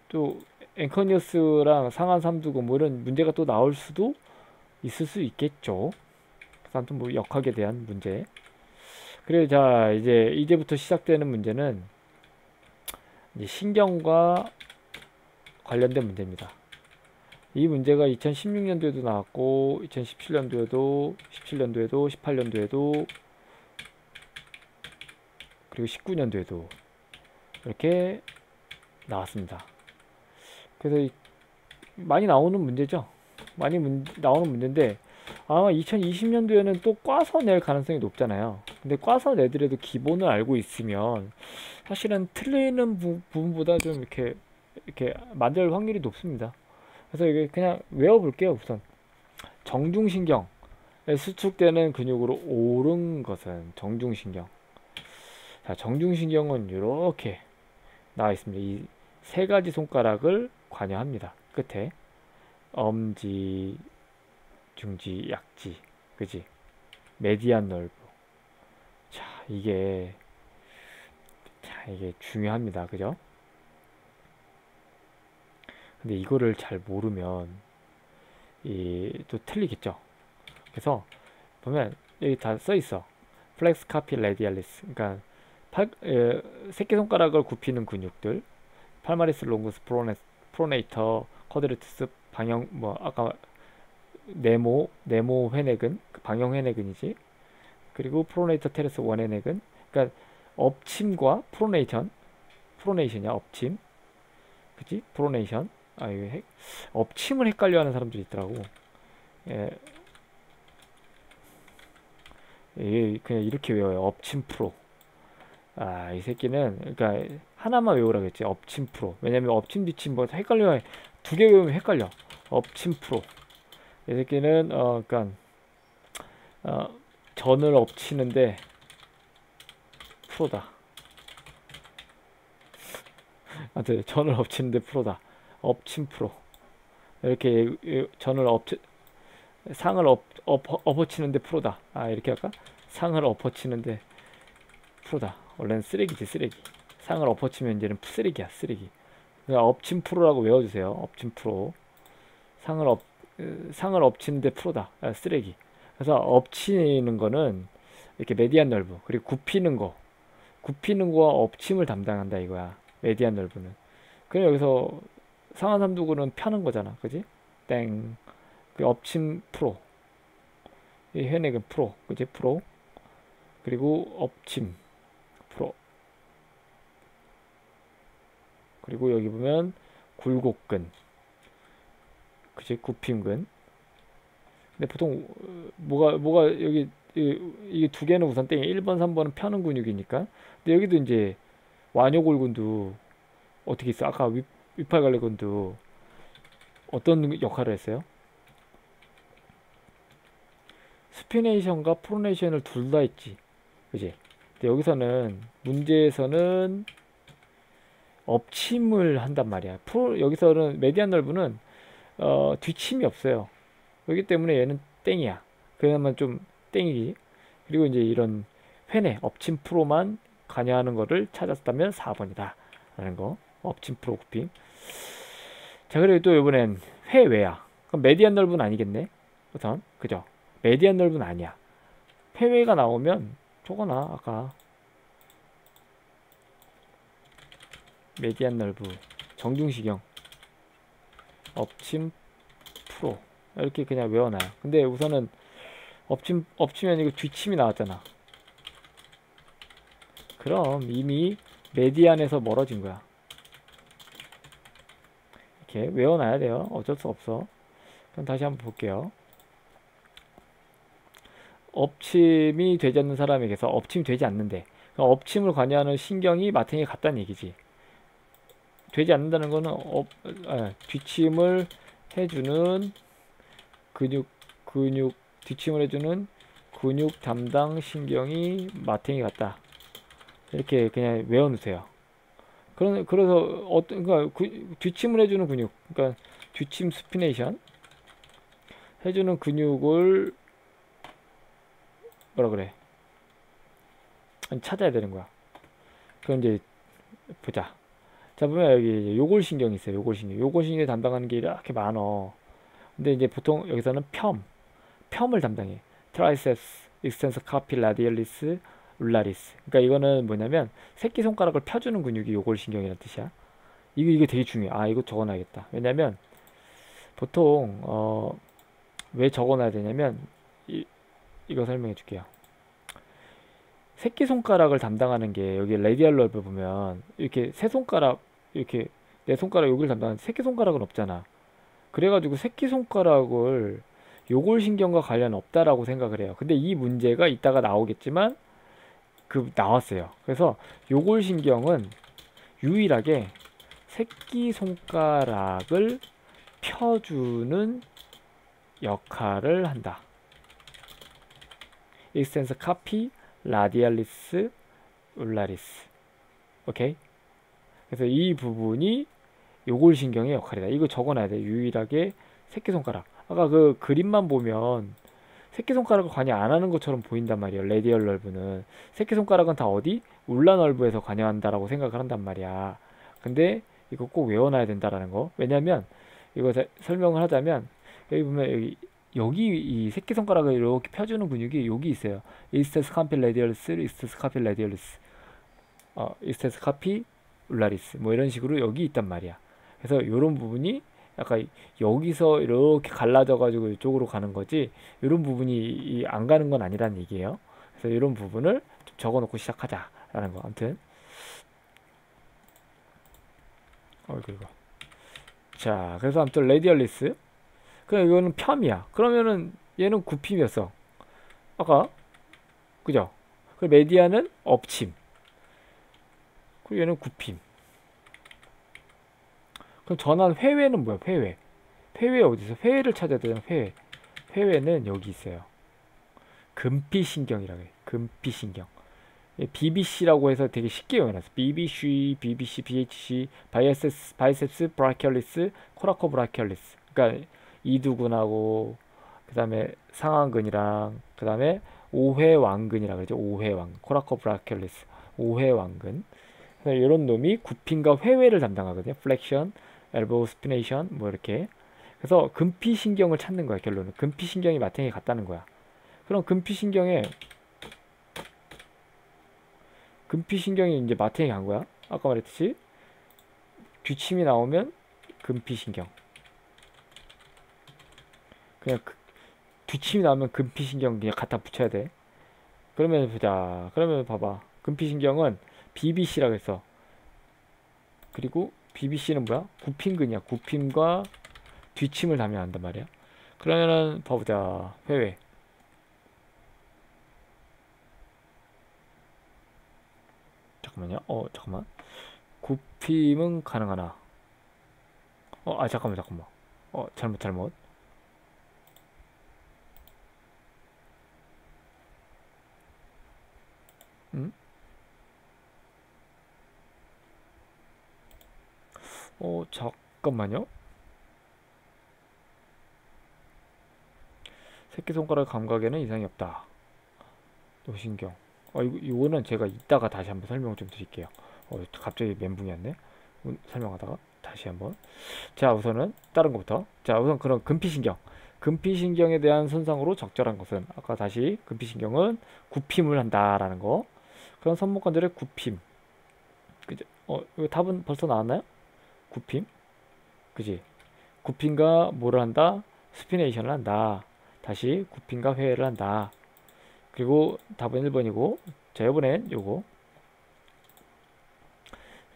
Speaker 1: 또 앵커니어스랑 상한 삼두고 뭐 이런 문제가 또 나올 수도 있을 수 있겠죠. 아무튼 뭐 역학에 대한 문제. 그래 자 이제부터 시작되는 문제는 이제 신경과 관련된 문제입니다. 이 문제가 2016년도에도 나왔고 2017년도에도 18년도에도 그리고 19년도에도 이렇게 나왔습니다. 그래서 많이 나오는 문제죠. 나오는 문제인데 아마 2020년도에는 또 꽈서 낼 가능성이 높잖아요. 근데 꽈서 내더라도 기본을 알고 있으면 사실은 틀리는 부분보다 좀 이렇게 만들 확률이 높습니다. 그래서 이게 그냥 외워볼게요. 우선 정중신경에 수축되는 근육으로 옳은 것은 정중신경. 자, 정중신경은 이렇게 나와 있습니다. 이 세 가지 손가락을 관여합니다. 끝에 엄지, 중지, 약지, 그지? 메디안 널브. 이게 중요합니다. 그죠? 근데 이거를 잘 모르면 또 틀리겠죠. 그래서 보면 여기 다 써 있어. 플렉스 카피 레디알리스. 그러니까 새끼손가락을 굽히는 근육들. 팔마리스 롱구스 프로네이터 쿼드리투스 방형 뭐 아까 네모 회내근 방형 회내근이지. 그리고 프로네이터 테레스 원회내근. 그러니까 업침과 프로네이션이야 업침. 그치? 프로네이션. 이거 업침을 헷갈려하는 사람들이 있더라고. 예, 그냥 이렇게 외워요. 업침 프로. 이 새끼는 그러니까 하나만 외우라겠지. 엎침 프로. 왜냐면 엎침 뒤침 뭐 헷갈려. 두 개 외우면 헷갈려. 엎침 프로. 이 새끼는 그러니까 전을 엎치는데 프로다. 아무튼 전을 엎치는데 프로다. 엎침 프로. 이렇게 전을 상을 엎어치는데 프로다. 아, 이렇게 할까? 상을 엎어치는데 프로다. 원래는 쓰레기지, 쓰레기. 상을 엎어치면 이제는 쓰레기야, 쓰레기. 그러니까 엎침 프로라고 외워주세요. 엎침 프로. 상을 엎치는데 프로다. 아, 쓰레기. 그래서 엎치는 거는 이렇게 메디안 널브, 그리고 굽히는 거와 엎침을 담당한다 이거야. 메디안 널브는. 그럼 여기서 상하 삼두근은 펴는 거잖아, 그지? 땡. 그 엎침 프로. 이 회넥은 프로, 그지? 프로. 그리고 엎침 프로. 그리고 여기 보면 굴곡근, 그지? 굽힘근. 근데 보통 뭐가 여기 이게 두 개는 우선 땡이 1번 3번은 펴는 근육이니까. 근데 여기도 이제 완요골근도 어떻게 있어? 아까 위팔갈래근도 어떤 역할을 했어요? 스피네이션과 프로네이션을 둘 다 했지, 그지? 근데 여기서는 문제에서는 엎침을 한단 말이야. 여기서는 메디안 널브는 뒤침이 없어요. 그렇기 때문에 얘는 땡이야. 그나마 좀 땡이지. 그리고 이제 이런 회내 엎침 프로만 관여하는 거를 찾았다면 4번이다 라는 거. 엎침 프로 굽힘. 자, 그리고 또 이번엔 회외야. 그럼 메디안 널브는 아니겠네, 우선. 그죠? 메디안 널브는 아니야. 회외가 나오면 저거나 아까 메디안 널브, 정중시경, 엎침 프로 이렇게 그냥 외워놔요. 근데 우선은 엎치면 이거 뒤침이 나왔잖아. 그럼 이미 메디안에서 멀어진 거야. 이렇게 외워놔야 돼요. 어쩔 수 없어. 그럼 다시 한번 볼게요. 엎침이 되지 않는 사람에게서 엎침이 되지 않는데, 그러니까 엎침을 관여하는 신경이 마탱이에 갔다는 얘기지. 되지 않는다는 거는 뒤침을 해주는 뒤침을 해주는 근육 담당 신경이 마탱이 같다. 이렇게 그냥 외워놓으세요. 그래서 그러니까 뒤침을 해주는 근육, 그러니까 뒤침 스피네이션 해주는 근육을 뭐라 그래? 찾아야 되는 거야. 그럼 이제 보자. 자, 보면 여기 요골신경이 있어요. 요골신경이 담당하는 게 이렇게 많어. 근데 이제 보통 여기서는 펌을 담당해. 트라이셉스 익스텐서 카피 라디얼리스 울라리스. 그러니까 이거는 뭐냐면 새끼손가락을 펴주는 근육이 요골신경이라는 뜻이야. 이거 되게 중요해. 아, 이거 적어놔야겠다. 왜냐면 보통 왜 적어놔야 되냐면 이거 설명해 줄게요. 새끼손가락을 담당하는 게 여기 레디얼 널브 보면 이렇게 세 손가락, 이렇게 내 손가락 여기를 담당하는 새끼손가락은 없잖아. 그래가지고 새끼손가락을 요골신경과 관련 없다라고 생각을 해요. 근데 이 문제가 이따가 나오겠지만 나왔어요. 그래서 요골신경은 유일하게 새끼손가락을 펴주는 역할을 한다. 익스텐서 카피 라디알리스 울라리스. 오케이? 그래서 이 부분이 요골신경의 역할이다. 이거 적어놔야 돼. 유일하게 새끼손가락. 아까 그 그림만 보면 새끼손가락을 관여 안 하는 것처럼 보인단 말이에요. 레디얼 널브는. 새끼손가락은 다 어디? 울라 널브에서 관여한다라고 생각을 한단 말이야. 근데 이거 꼭 외워놔야 된다라는 거. 왜냐면 이거 설명을 하자면 여기 보면 여기 이 새끼손가락을 이렇게 펴주는 근육이 여기 있어요. 이스테스 카피 레디얼리스, 이스테스 카피 레디얼리스, 이스테스 카피 울라리스, 뭐 이런 식으로 여기 있단 말이야. 그래서 이런 부분이 약간 여기서 이렇게 갈라져 가지고 이쪽으로 가는 거지, 이런 부분이 안 가는 건 아니라는 얘기예요. 그래서 이런 부분을 좀 적어 놓고 시작하자라는 거. 아무튼 이거. 자, 그래서 아무튼 레디얼리스, 그럼 이거는 펌이야. 그러면은 얘는 굽힘이었어 아까, 그죠? 그 메디안은 엎침, 그리고 얘는 굽힘. 그럼 전환 회외는 뭐야? 회외. 회외 어디서? 회외를 찾아야 되잖아. 회외. 회외는 여기 있어요. 금피신경이라고 해. 금피신경. BBC라고 해서 되게 쉽게 외워놨어. BBC, BBC, BHC, 바이셉스 브라키얼리스, 코라코 브라키얼리스. 그러니까 이두근하고 그다음에 상완근이랑 그다음에 오회왕근이라고 그러죠. 오회왕, 코라코 브라키얼리스, 오회왕근. 이런 놈이 굽힘과 회외를 담당하거든요. 플렉션, 엘보우 스피네이션 뭐 이렇게. 그래서 금피신경을 찾는 거야. 결론은 금피신경이 마탱이에 갔다는 거야. 그럼 금피신경이 이제 마탱이 간 거야. 아까 말했듯이 뒤침이 나오면 금피신경. 그냥 뒤침이 나오면 금피신경 그냥 갖다 붙여야 돼. 그러면 보자. 그러면 봐봐. 금피신경은 BBC라고 했어. 그리고 BBC는 뭐야? 굽힘근이야. 굽힘과 뒤침을 담당한단 말이야. 그러면은 봐보자. 회외. 잠깐만요. 잠깐만. 굽힘은 가능하나? 잠깐만. 잘못. 응? 잠깐만요. 새끼손가락 감각에는 이상이 없다. 노신경. 이거는 제가 이따가 다시 한번 설명을 좀 드릴게요. 갑자기 멘붕이 왔네. 설명하다가 다시 한번. 자, 우선은 다른 것부터. 자, 우선 그럼 금피신경. 금피신경에 대한 손상으로 적절한 것은 아까 다시 금피신경은 굽힘을 한다라는 거. 그런 손목관절의 굽힘. 그죠? 이거 답은 벌써 나왔나요? 굽힘. 그지? 굽힘과 뭐를 한다? 스피네이션을 한다. 다시 굽힘과 회외를 한다. 그리고 답은 1번이고, 자, 이번엔 요거.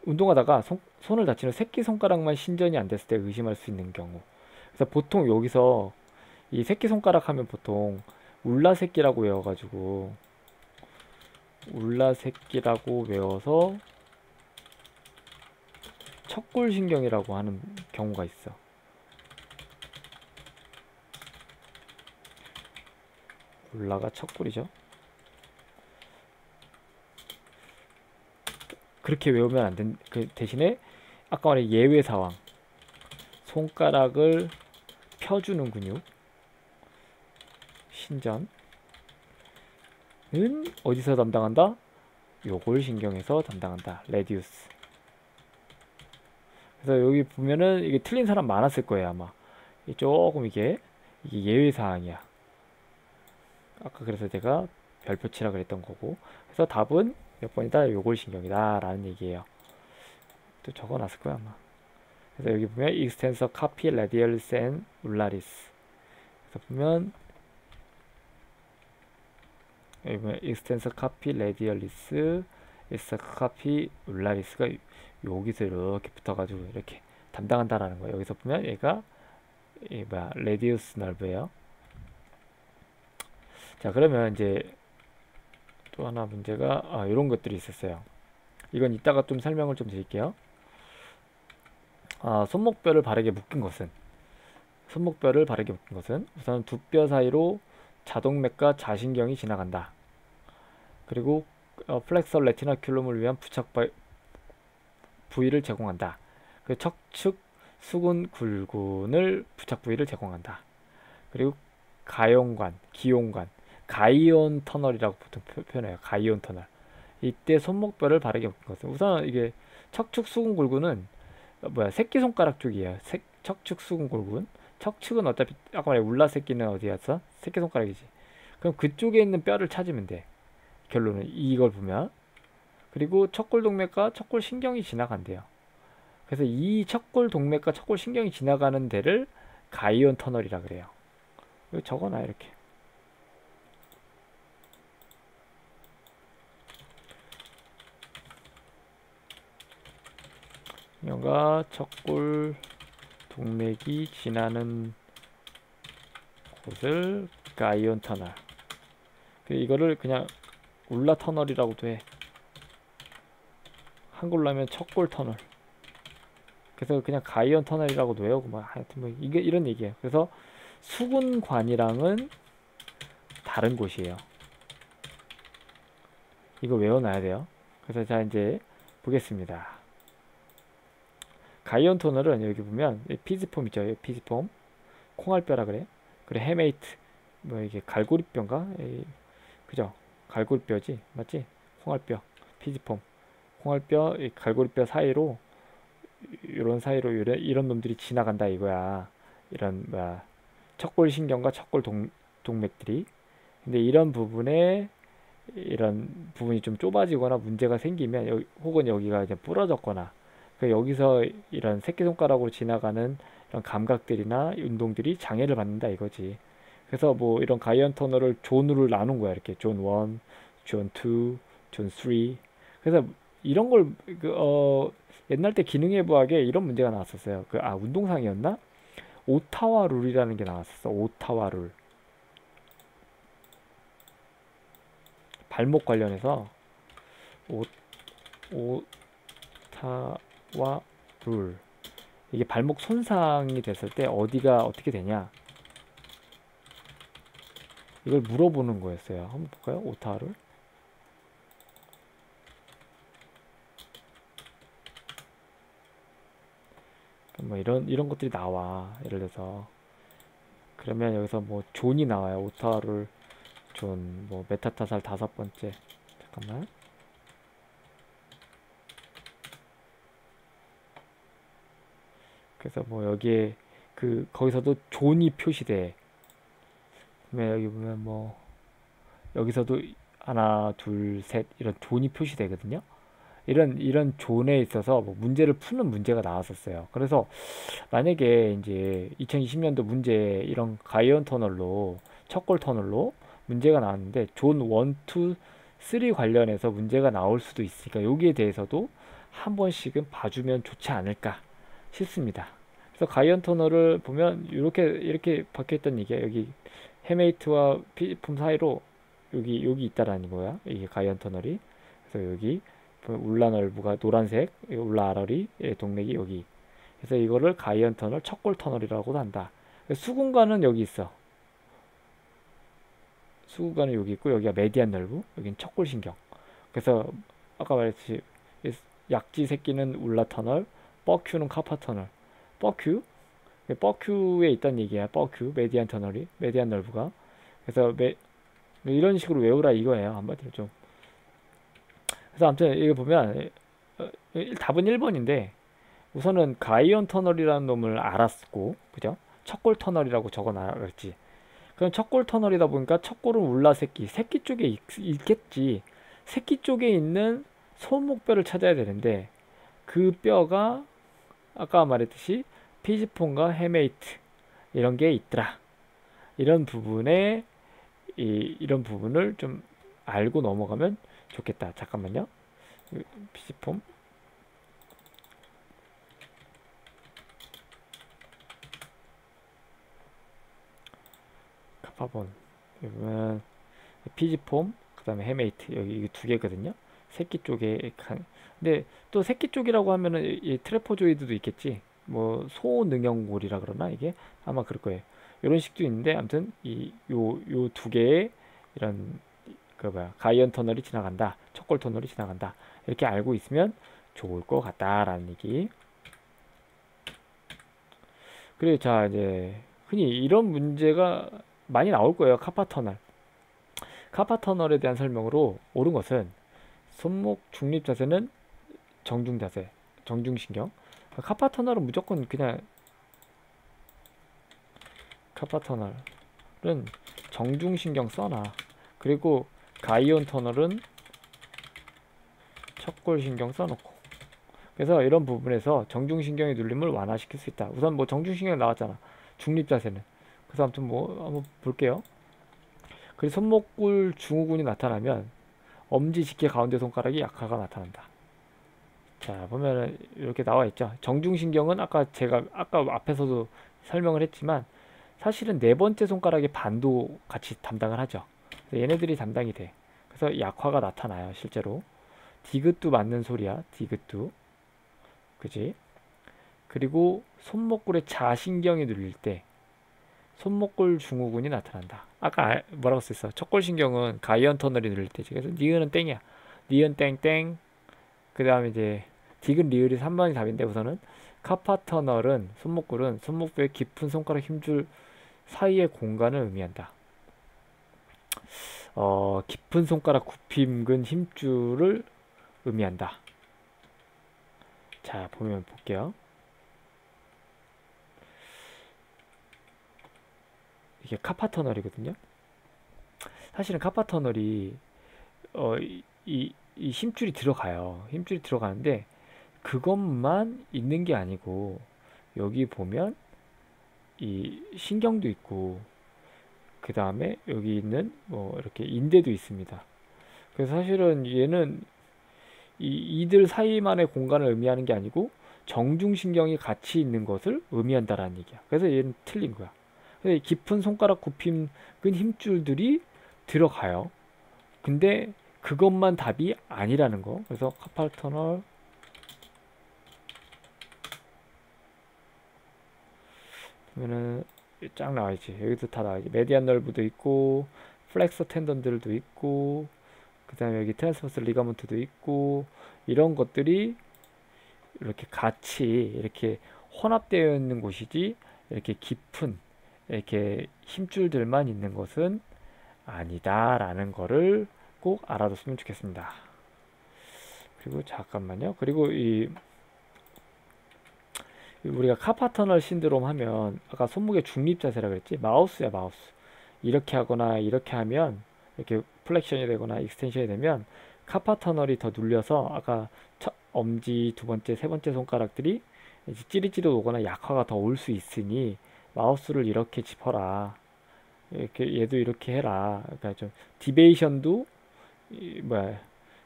Speaker 1: 운동하다가 손을 다치는 새끼손가락만 신전이 안 됐을 때 의심할 수 있는 경우. 그래서 보통 여기서 이 새끼손가락 하면 보통 울라새끼라고 외워가지고, 울라새끼라고 외워서 척골신경이라고 하는 경우가 있어. 울라가 척골이죠. 그렇게 외우면 안 된, 그 대신에 아까 말한 예외 상황. 손가락을 펴주는 근육. 신전은 어디서 담당한다? 요골신경에서 담당한다. 레디우스. 그래서 여기 보면은 이게 틀린 사람 많았을 거예요, 아마. 조금 이게 예외 사항이야. 아까 그래서 제가 별표 치라 그랬던 거고. 그래서 답은 몇 번이다? 요골신경이다 라는 얘기예요. 또 적어놨을 거야 아마. 그래서 여기 보면 extensor carpi radialis and ulnaris. 그래서 보면 여기 보면 extensor carpi radialis, extensor carpi ulnaris가 여기서 이렇게 붙어가지고 이렇게 담당한다라는 거예요. 여기서 보면 얘가 레디우스 nerve예요. 자, 그러면 이제 또 하나 문제가 이런 것들이 있었어요. 이건 이따가 좀 설명을 좀 드릴게요. 손목뼈를 바르게 묶은 것은 우선 두 뼈 사이로 자동맥과 자신경이 지나간다. 그리고 플렉서 레티나큘럼을 위한 부착 부위를 제공한다. 그 척축 수근 굴근을 부착 부위를 제공한다. 그리고 가용관, 기용관, 가이온 터널이라고 보통 표현해요. 가이온 터널. 이때 손목뼈를 바르게 묶은 것은 우선 이게 척축 수근 굴근은 새끼손가락 쪽이에요. 척축 수근 굴근. 척축은 어차피 아까 말해 울라새끼는 어디였어? 새끼손가락이지. 그럼 그쪽에 있는 뼈를 찾으면 돼. 결론은 이걸 보면. 그리고 척골동맥과 척골신경이 지나간대요. 그래서 이 척골동맥과 척골신경이 지나가는 데를 가이온 터널이라 그래요. 이거 적어놔 이렇게. 여가 척골 동맥이 지나는 곳을 가이온 터널. 이거를 그냥 울라 터널이라고도 해. 한글로 하면 척골 터널. 그래서 그냥 가이언 터널이라고도 외우고 뭐 하여튼 뭐 이게 이런 얘기예요. 그래서 수군관이랑은 다른 곳이에요. 이거 외워놔야 돼요. 그래서 자 이제 보겠습니다. 가이언 터널은 여기 보면 피지폼 있죠. 피지폼 콩알뼈라 그래. 그래 헤메이트 뭐 이게 갈고리뼈인가? 그죠? 갈고리뼈지 맞지? 콩알뼈 피지폼 콩알뼈 갈고리뼈 사이로 이런 사이로 이런 놈들이 지나간다 이거야. 이런 뭐야 척골신경과 동맥들이. 근데 이런 부분에 이런 부분이 좀 좁아지거나 문제가 생기면 혹은 여기가 이제 부러졌거나 여기서 이런 새끼손가락으로 지나가는 이런 감각들이나 운동들이 장애를 받는다 이거지. 그래서 뭐 이런 가이언 터널을 존으로 나눈 거야. 이렇게 존 1, 존 2, 존 3. 그래서 이런 걸 옛날 때 기능해부학에 이런 문제가 나왔었어요. 운동상이었나? 오타와 룰이라는 게 나왔었어. 오타와 룰. 발목 관련해서 오타와 룰. 이게 발목 손상이 됐을 때 어디가 어떻게 되냐? 이걸 물어보는 거였어요. 한번 볼까요? 오타를. 뭐 이런 것들이 나와. 예를 들어서 그러면 여기서 뭐 존이 나와요. 오타를 존 뭐 메타타살 5번째. 잠깐만. 그래서 뭐 여기에 거기서도 존이 표시돼. 그러면 여기 보면 뭐 여기서도 하나, 둘, 셋 이런 존이 표시되거든요. 이런 존에 있어서 뭐 문제를 푸는 문제가 나왔었어요. 그래서 만약에 이제 2020년도 문제 이런 가이언 터널로 척골 터널로 문제가 나왔는데 존 1, 2, 3 관련해서 문제가 나올 수도 있으니까 여기에 대해서도 한 번씩은 봐주면 좋지 않을까 싶습니다. 그래서 가이언 터널을 보면 이렇게 박혀있던 얘기야. 여기 헤메이트와 피품 사이로 여기 있다라는 거야. 이게 가이언 터널이. 그래서 여기 울라널브가 노란색, 울라아러리 동맥이 여기. 그래서 이거를 가이언 터널, 척골 터널이라고도 한다. 수군관은 여기 있어. 수군관은 여기 있고 여기가 메디안 널브, 여긴 척골신경. 그래서 아까 말했듯이 약지 새끼는 울라 터널, 뻐큐는 카파 터널. 뻐큐에 있다는 얘기야. 뻐큐 메디안 터널이 메디안 널브가. 그래서 이런 식으로 외우라 이거예요. 한마디로 좀. 그래서 아무튼 이거 보면 답은 1번인데 우선은 가이언 터널이라는 놈을 알았고 그죠? 척골 터널이라고 적어놨지. 그럼 척골 터널이다 보니까 척골은 울라 새끼 쪽에 있겠지. 새끼 쪽에 있는 손목뼈를 찾아야 되는데 그 뼈가 아까 말했듯이 피지폰과 헤메이트 이런 게 있더라. 이런 부분에 이런 부분을 좀 알고 넘어가면 좋겠다. 잠깐만요. 피지폼 카파본 그러면 피지폼 그 다음에 헤메이트 여기 두 개거든요. 새끼 쪽에 근데 또 새끼 쪽이라고 하면은 이 트레포조이드도 있겠지. 뭐 소능형골이라 그러나 이게 아마 그럴 거예요. 이런 식도 있는데 아무튼 요 두 개의 이런 가이언 터널이 지나간다, 척골 터널이 지나간다 이렇게 알고 있으면 좋을 것 같다라는 얘기. 그리고 자 이제 흔히 이런 문제가 많이 나올 거예요. 카파 터널에 대한 설명으로 옳은 것은 손목 중립 자세는 정중 자세, 정중신경. 카파 터널은 무조건 그냥 카파 터널은 정중신경 써놔. 그리고 가이언 터널은 척골신경 써놓고. 그래서 이런 부분에서 정중신경의 눌림을 완화시킬 수 있다. 우선 뭐 정중신경 나왔잖아. 중립자세는. 그래서 아무튼 뭐 한번 볼게요. 그리고 손목골 증후군이 나타나면 엄지 직계 가운데 손가락이 약화가 나타난다. 자 보면은 이렇게 나와 있죠. 정중신경은 제가 아까 앞에서도 설명을 했지만 사실은 네 번째 손가락의 반도 같이 담당을 하죠. 얘네들이 담당이 돼. 그래서 약화가 나타나요. 실제로 디귿도 맞는 소리야. 디귿도 그지? 그리고 손목골의 자신경이 눌릴 때 손목골 증후군이 나타난다. 아까 뭐라고 썼어? 척골신경은 가이언 터널이 눌릴 때지. 그래서 니은은 땡이야. 니은 땡땡. 그 다음에 이제 디귿 리을이 3번이 답인데, 우선은 카파 터널은 손목골은 손목부의 깊은 손가락 힘줄 사이의 공간을 의미한다. 깊은 손가락 굽힘근 힘줄을 의미한다. 자, 보면 볼게요. 이게 카파 터널이거든요. 사실은 카파 터널이 이 힘줄이 들어가요. 힘줄이 들어가는데 그것만 있는 게 아니고 여기 보면 이 신경도 있고 그 다음에 여기 있는 뭐 이렇게 인대도 있습니다. 그래서 사실은 얘는 이들 사이만의 공간을 의미하는 게 아니고 정중신경이 같이 있는 것을 의미한다라는 얘기야. 그래서 얘는 틀린 거야. 그래서 깊은 손가락 굽힘근 힘줄들이 들어가요. 근데 그것만 답이 아니라는 거. 그래서 카팔 터널 보면은 쫙 나와있지. 여기도 다 나와있지. 메디안 널브도 있고 플렉서 텐던들도 있고 그 다음에 여기 트랜스버스 리가먼트도 있고 이런 것들이 이렇게 같이 이렇게 혼합되어 있는 곳이지 이렇게 깊은 이렇게 힘줄들만 있는 것은 아니다 라는 거를 꼭 알아뒀으면 좋겠습니다. 그리고 잠깐만요. 그리고 우리가 카파터널 신드롬 하면 아까 손목의 중립 자세라 그랬지. 마우스야, 마우스. 이렇게 하거나 이렇게 하면 이렇게 플렉션이 되거나 익스텐션이 되면 카파터널이 더 눌려서 아까 엄지, 두 번째, 세 번째 손가락들이 이제 찌릿찌릿 오거나 약화가 더 올 수 있으니 마우스를 이렇게 짚어라. 이렇게 얘도 이렇게 해라. 그러니까 좀 디베이션도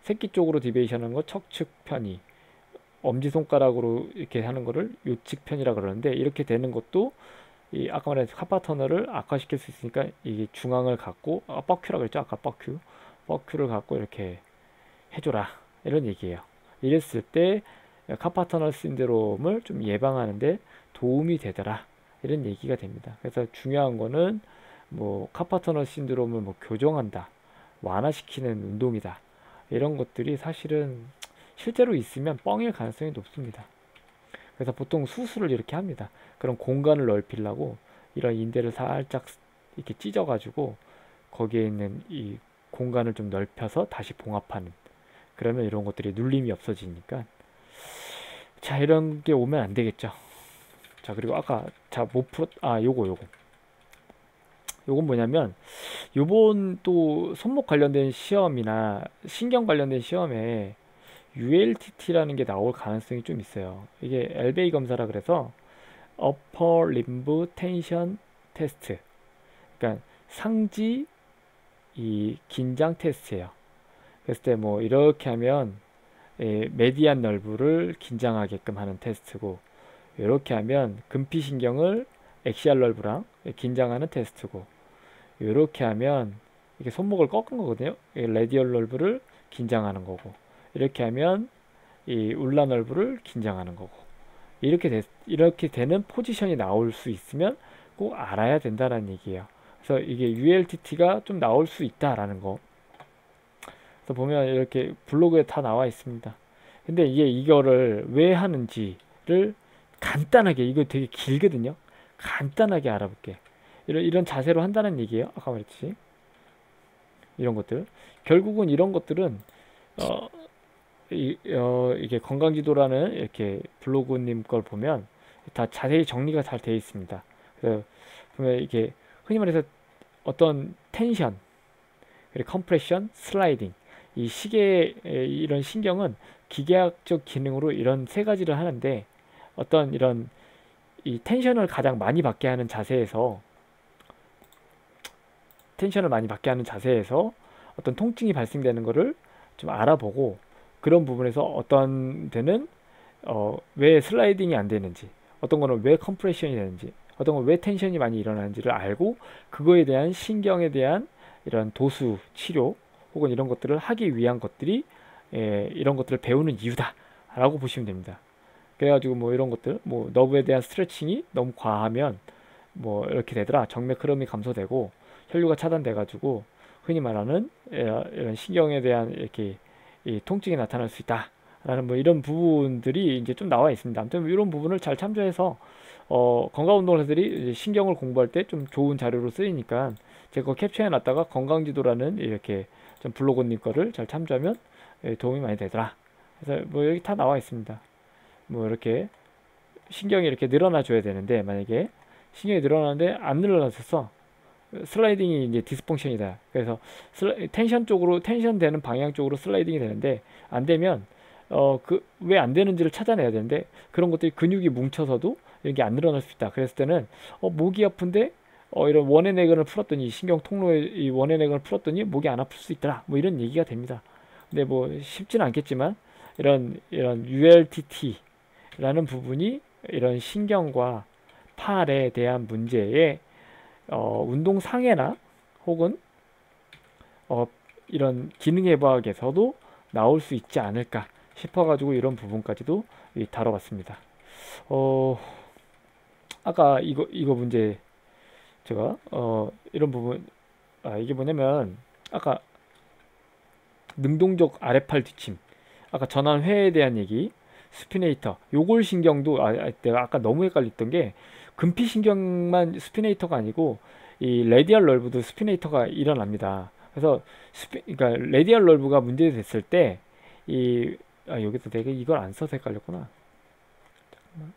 Speaker 1: 새끼 쪽으로 디베이션 하는 거 척측 편이, 엄지손가락으로 이렇게 하는 거를 요측 편이라 그러는데 이렇게 되는 것도 이 아까 말한 카파 터널을 악화시킬 수 있으니까 이게 중앙을 갖고 뻑큐라 그랬죠. 아까 뻑큐를 갖고 이렇게 해줘라 이런 얘기예요. 이랬을 때 카파 터널 신드롬을 좀 예방하는데 도움이 되더라 이런 얘기가 됩니다. 그래서 중요한 거는 뭐 카파 터널 신드롬을 뭐 교정한다, 완화시키는 운동이다 이런 것들이 사실은 실제로 있으면 뻥일 가능성이 높습니다. 그래서 보통 수술을 이렇게 합니다. 그런 공간을 넓히려고 이런 인대를 살짝 이렇게 찢어가지고 거기에 있는 이 공간을 좀 넓혀서 다시 봉합하는, 그러면 이런 것들이 눌림이 없어지니까 자 이런 게 오면 안 되겠죠. 자 그리고 아까 요건 뭐냐면 요번 또 손목 관련된 시험이나 신경 관련된 시험에 ULTT라는 게 나올 가능성이 좀 있어요. 이게 엘베이 검사라 그래서 Upper Limb Tension Test, 그러니까 상지 이 긴장 테스트예요. 그랬을 때 뭐 이렇게 하면 메디안 널브를 긴장하게끔 하는 테스트고, 이렇게 하면 금피신경을 엑시알 널브랑 긴장하는 테스트고, 이렇게 하면 이게 손목을 꺾은 거거든요. 레디얼 널브를 긴장하는 거고, 이렇게 하면 이 울나 널브를 긴장하는 거고, 이렇게 되는 포지션이 나올 수 있으면 꼭 알아야 된다는 얘기예요. 그래서 이게 ULTT가 좀 나올 수 있다라는 거. 그래서 보면 이렇게 블로그에 다 나와 있습니다. 근데 이거를 왜 하는지를 간단하게, 이거 되게 길거든요. 간단하게 알아볼게. 이런 자세로 한다는 얘기예요. 아까 말했지. 이런 것들. 결국은 이런 것들은 이게 건강지도라는 이렇게 블로그님 걸 보면 다 자세히 정리가 잘 되어 있습니다. 그래서 보면 이게 흔히 말해서 어떤 텐션, 그리고 컴프레션, 슬라이딩, 이 시계 이런 신경은 기계학적 기능으로 이런 세 가지를 하는데, 어떤 이런 이 텐션을 가장 많이 받게 하는 자세에서 어떤 통증이 발생되는 거를 좀 알아보고, 그런 부분에서 어떤 데는 왜 슬라이딩이 안 되는지, 어떤 거는 왜 컴프레션이 되는지, 어떤 건 왜 텐션이 많이 일어나는지를 알고 그거에 대한 신경에 대한 이런 도수 치료 혹은 이런 것들을 하기 위한 것들이 이런 것들을 배우는 이유다 라고 보시면 됩니다. 그래가지고 뭐 이런 것들, 뭐 너브에 대한 스트레칭이 너무 과하면 뭐 이렇게 되더라. 정맥 흐름이 감소되고 혈류가 차단돼가지고 흔히 말하는 이런 신경에 대한 이렇게 이 통증이 나타날 수 있다라는 뭐 이런 부분들이 이제 좀 나와 있습니다. 아무튼 이런 부분을 잘 참조해서 건강운동가들이 신경을 공부할 때 좀 좋은 자료로 쓰이니까 제가 그거 캡처해 놨다가 건강지도라는 이렇게 좀 블로그님 거를 잘 참조하면 도움이 많이 되더라. 그래서 뭐 여기 다 나와 있습니다. 뭐 이렇게 신경이 이렇게 늘어나 줘야 되는데 만약에 신경이 늘어나는데 안 늘어났었어. 슬라이딩이 이제 디스펑션이다. 그래서 텐션 쪽으로 텐션 되는 방향 쪽으로 슬라이딩이 되는데 안 되면 그 왜 안 되는지를 찾아내야 되는데 그런 것들이 근육이 뭉쳐서도 이게 안 늘어날 수 있다. 그랬을 때는 목이 아픈데 이런 원의 내근을 풀었더니 신경 통로의 이 원의 내근을 풀었더니 목이 안 아플 수 있더라. 뭐 이런 얘기가 됩니다. 근데 뭐 쉽지는 않겠지만 이런 ULTT라는 부분이 이런 신경과 팔에 대한 문제에 운동 상해나 혹은 이런 기능 해부학에서도 나올 수 있지 않을까 싶어가지고 이런 부분까지도 다뤄봤습니다. 아까 이거 문제 제가 이런 부분 이게 뭐냐면 아까 능동적 아래팔 뒤침 아까 전환회에 대한 얘기 스피네이터 요골 신경도 내가 아까 너무 헷갈렸던 게 금피신경만 스피네이터가 아니고 이 레디얼 널브도 스피네이터가 일어납니다. 그래서 그러니까 레디얼 널브가 문제됐을 때 여기서 내가 이걸 안 써서 헷갈렸구나. 잠깐만.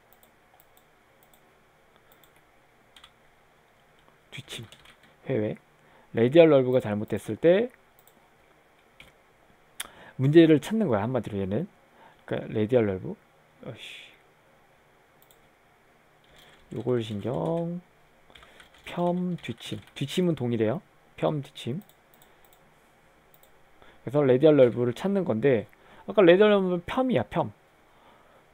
Speaker 1: 뒤침 회외 레디얼 널브가 잘못됐을 때 문제를 찾는 거야. 한마디로 얘는 그러니까 레디얼 널브 요골신경 편 뒤침은 동일해요. 편 뒤침. 그래서 레디얼 널브를 찾는 건데 아까 레디얼 널브는 펌이야.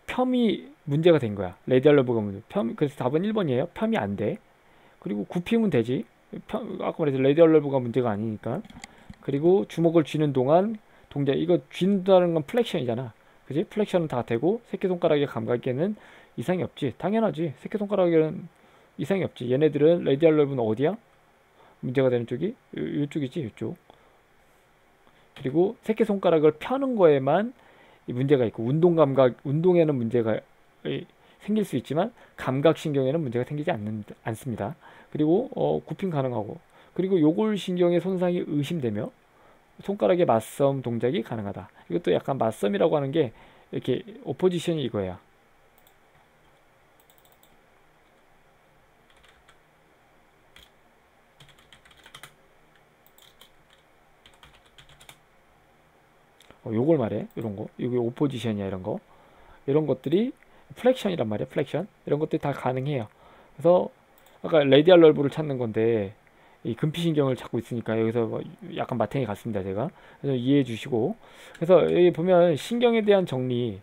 Speaker 1: 펌이 문제가 된 거야. 레디얼 널브가 문제. 그래서 답은 1번이에요. 펌이 안 돼. 그리고 굽힘은 되지. 아까 말했듯이 레디얼 널브가 문제가 아니니까. 그리고 주먹을 쥐는 동안 동작 이거 쥐는다는 건 플렉션이잖아. 그지? 플렉션은 다 되고 새끼손가락의 감각에는 이상이 없지. 당연하지. 새끼손가락에는 이상이 없지. 얘네들은 레디얼 널브는 어디야? 문제가 되는 쪽이 이쪽이지. 이쪽. 그리고 새끼손가락을 펴는 거에만 문제가 있고 운동 감각 운동에는 문제가 생길 수 있지만 감각신경에는 문제가 생기지 않습니다. 그리고 굽힘 가능하고 그리고 요골신경의 손상이 의심되며 손가락의 맞섬 동작이 가능하다. 이것도 약간 맞섬이라고 하는 게 이렇게 오포지션이 이거야. 요걸 말해. 이런 거. 이게 오포지션이야. 이런 것들이 플렉션이란 말이야. 플렉션. 이런 것들이 다 가능해요. 그래서 아까 레디얼 널브를 찾는 건데 이 금피신경을 찾고 있으니까 여기서 뭐 약간 마탱이 갔습니다. 제가. 그래서 이해해 주시고. 그래서 여기 보면 신경에 대한 정리.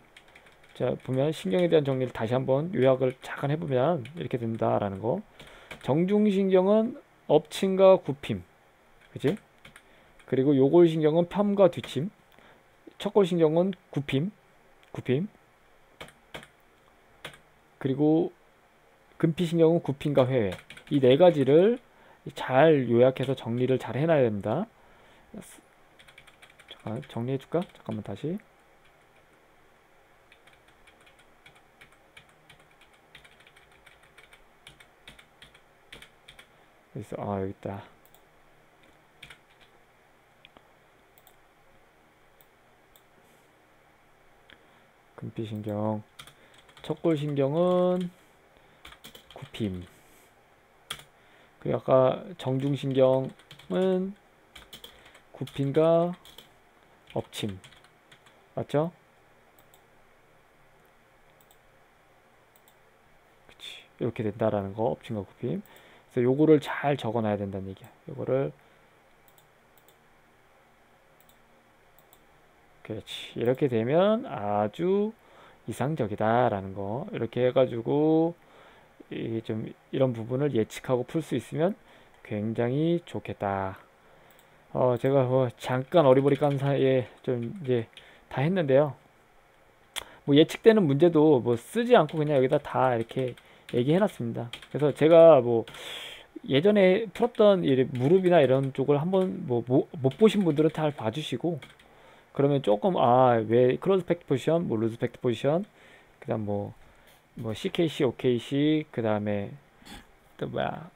Speaker 1: 자, 보면 신경에 대한 정리를 다시 한번 요약을 잠깐 해보면 이렇게 된다라는 거. 정중신경은 엎침과 굽힘. 그치? 그리고 요골신경은 펌과 뒤침. 척골신경은 굽힘. 그리고 금피신경은 굽힘과 회외. 이 네 가지를 잘 요약해서 정리를 잘 해놔야 됩니다. 잠깐 정리해줄까? 잠깐만 다시. 여기 있다. 금피신경, 척골신경은 굽힘. 그리고 아까 정중신경은 굽힘과 엎침. 맞죠? 그치. 이렇게 된다라는 거, 엎침과 굽힘. 그래서 요거를 잘 적어놔야 된다는 얘기야. 요거를 그렇지. 이렇게 되면 아주 이상적이다라는 거. 이렇게 해가지고 좀 이런 부분을 예측하고 풀 수 있으면 굉장히 좋겠다. 제가 잠깐 어리버리 깐 사이에 좀 이제 다 했는데요. 뭐 예측되는 문제도 뭐 쓰지 않고 그냥 여기다 다 이렇게 얘기해 놨습니다. 그래서 제가 뭐 예전에 풀었던 이 무릎이나 이런 쪽을 한번 뭐 못 보신 분들은 잘 봐주시고, 그러면 조금 아 왜 크로스 팩트 포지션, 뭐 루즈 팩트 포지션, 그다음 뭐 CKC, OKC, 그다음에 또 뭐야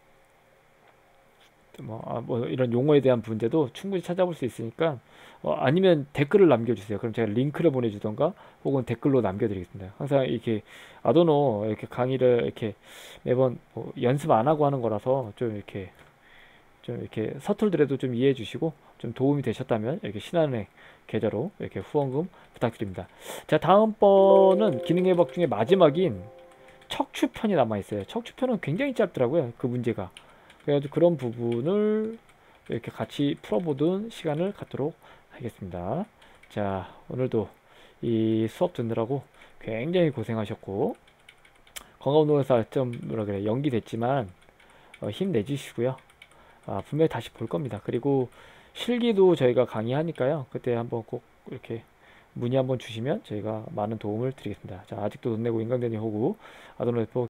Speaker 1: 뭐 이런 용어에 대한 문제도 충분히 찾아볼 수 있으니까, 아니면 댓글을 남겨주세요. 그럼 제가 링크를 보내주던가 혹은 댓글로 남겨드리겠습니다. 항상 이렇게 아도노 이렇게 강의를 이렇게 매번 뭐 연습 안 하고 하는 거라서 좀 이렇게 서툴더라도 좀 이해해 주시고, 좀 도움이 되셨다면 이렇게 신한은행 계좌로 이렇게 후원금 부탁드립니다. 자, 다음번은 기능 회복 중에 마지막인 척추편이 남아 있어요. 척추편은 굉장히 짧더라고요, 그 문제가. 그래가지고 그런 부분을 이렇게 같이 풀어보던 시간을 갖도록 하겠습니다. 자, 오늘도 이 수업 듣느라고 굉장히 고생하셨고, 건강운동에서 좀 뭐라 그래 연기됐지만 힘내주시고요. 분명히 다시 볼 겁니다. 그리고 실기도 저희가 강의하니까요. 그때 한번 꼭 이렇게 문의 한번 주시면 저희가 많은 도움을 드리겠습니다. 자, 아직도 돈 내고 인강대니 호구 아도노